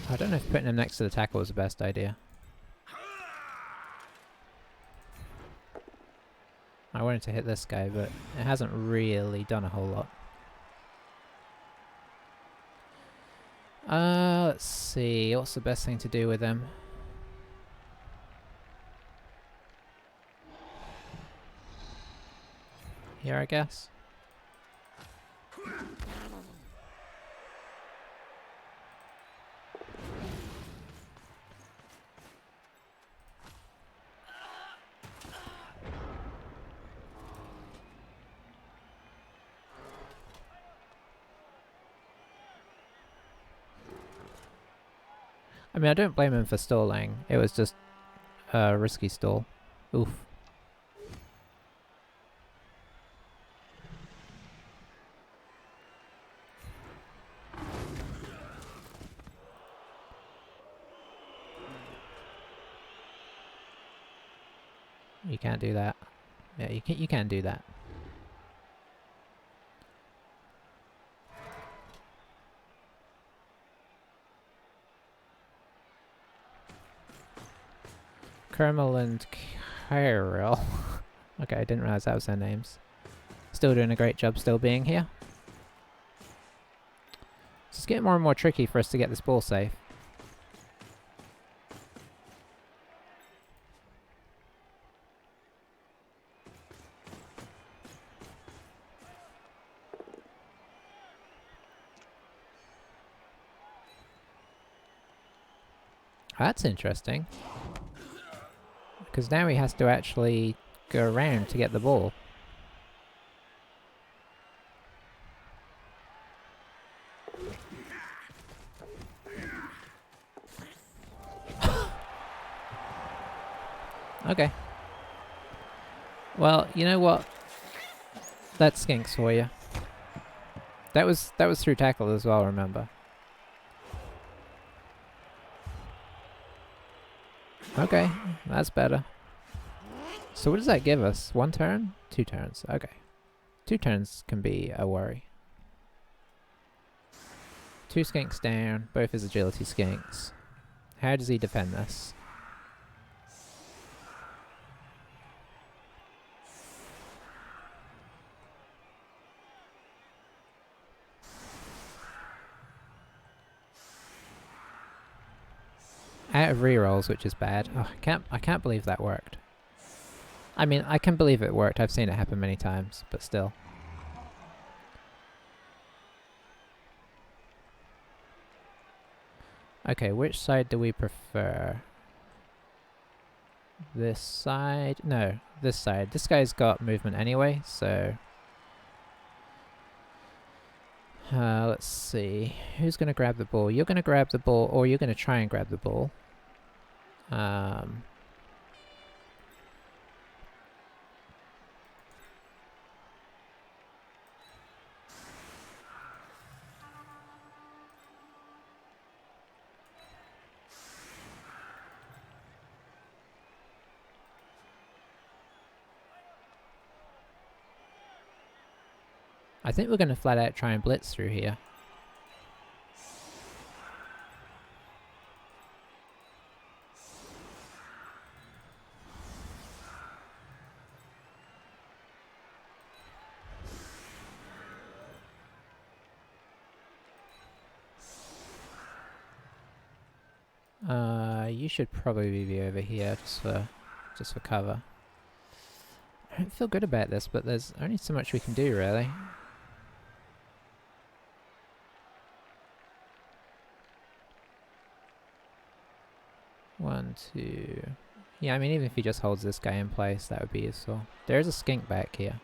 I don't know if putting him next to the tackle was the best idea. I wanted to hit this guy, but it hasn't really done a whole lot. Let's see. What's the best thing to do with him? Here, I guess. I mean, I don't blame him for stalling. It was just a risky stall. Oof. You can't do that. Yeah, you can do that. Kermel and Kyril. Okay, I didn't realize that was their names. Still doing a great job still being here. It's getting more and more tricky for us to get this ball safe. That's interesting. Because now he has to actually go around to get the ball. Okay. Well, you know what? That skinks for you. That was through tackle as well, remember? Okay, that's better. So what does that give us? 1 turn? 2 turns. Okay. 2 turns can be a worry. 2 skinks down, both his agility skinks. How does he defend this? Out of rerolls, which is bad. Oh, I can't believe that worked. I mean, I can believe it worked. I've seen it happen many times, but still. Okay, which side do we prefer? This side? No, this side. This guy's got movement anyway, so... let's see. Who's going to grab the ball? You're going to grab the ball, or you're going to try and grab the ball. I think we're going to flat out try and blitz through here. You should probably be over here just for cover. I don't feel good about this, but there's only so much we can do, really. One, two... Yeah, I mean, even if he just holds this guy in place, that would be useful. There is a skink back here.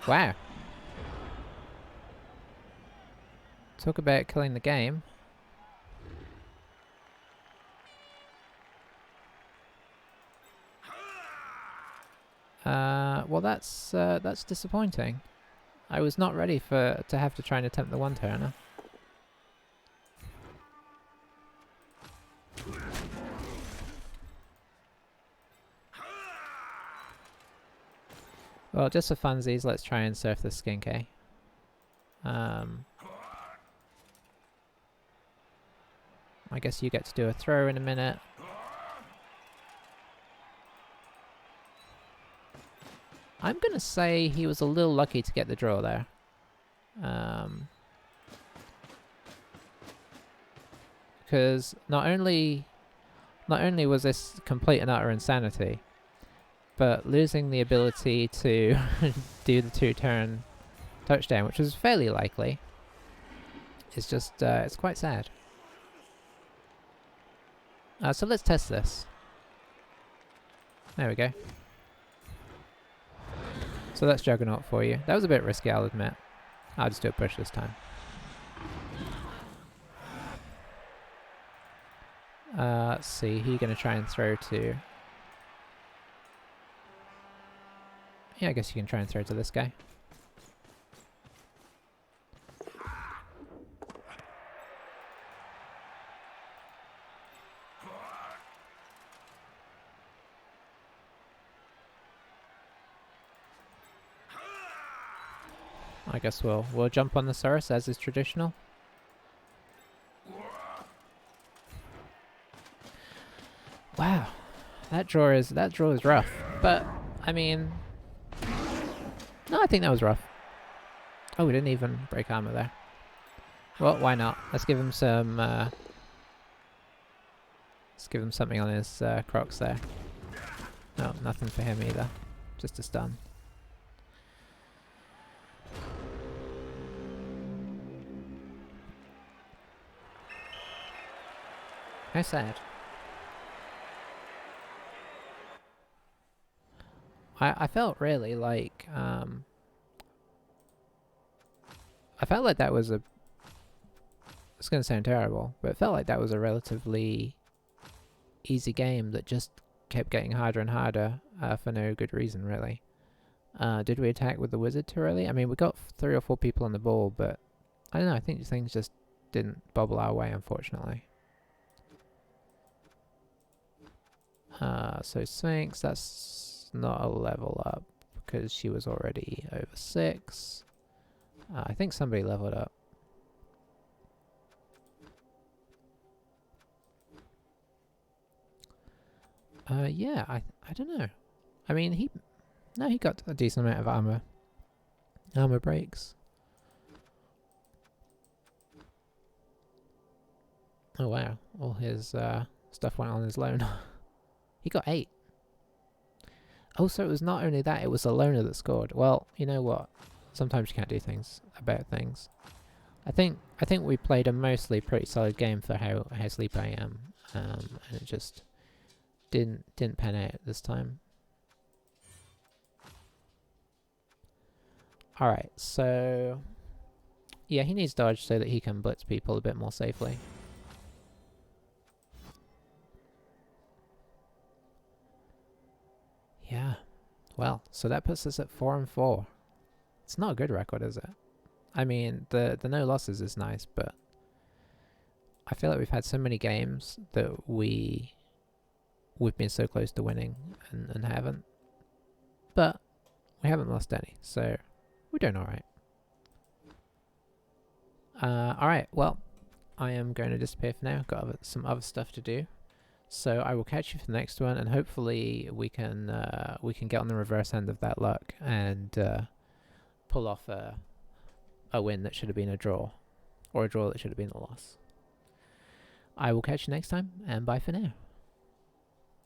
Wow. Talk about killing the game. Well that's disappointing. I was not ready to have to try and attempt the one-turner. Well, just for funsies, let's try and surf the skink, eh? I guess you get to do a throw in a minute. I'm gonna say he was a little lucky to get the draw there. Because not only was this complete and utter insanity, but losing the ability to do the two-turn touchdown, which was fairly likely, is just, it's quite sad. So let's test this. There we go. So that's Juggernaut for you. That was a bit risky, I'll admit. I'll just do a push this time. Let's see, who are you going to try and throw to? Yeah, I guess you can try and throw to this guy. I guess we'll jump on the Saurus as is traditional. Wow, that draw is rough. But I mean, no, I think that was rough. Oh, we didn't even break armor there. Well, why not? Let's give him some. Let's give him something on his Crocs there. No, nothing for him either. Just a stun. How sad. I felt really like I felt like that was a... It's going to sound terrible, but it felt like that was a relatively easy game that just kept getting harder and harder for no good reason, really. Did we attack with the wizard too early? I mean, we got 3 or 4 people on the ball, but I don't know, I think things just didn't bubble our way, unfortunately. So Sphinx, that's not a level up because she was already over 6. I think somebody leveled up. Yeah, I don't know. I mean, he got a decent amount of armor breaks. Oh wow, all his stuff went on his loan. He got 8. Oh, so it was not only that, it was the loner that scored. Well, you know what? Sometimes you can't do things about things. I think we played a mostly pretty solid game for how sleepy I am, and it just didn't pan out this time. All right, so yeah, he needs dodge so that he can blitz people a bit more safely. Yeah, well, so that puts us at 4-4. It's not a good record, is it? I mean, the no losses is nice, but I feel like we've had so many games that we've been so close to winning and haven't. But we haven't lost any, so we're doing alright. Alright, well, I am going to disappear for now. I've got some other stuff to do. So I will catch you for the next one, and hopefully we can get on the reverse end of that luck and pull off a win that should have been a draw, or a draw that should have been a loss. I will catch you next time, and bye for now.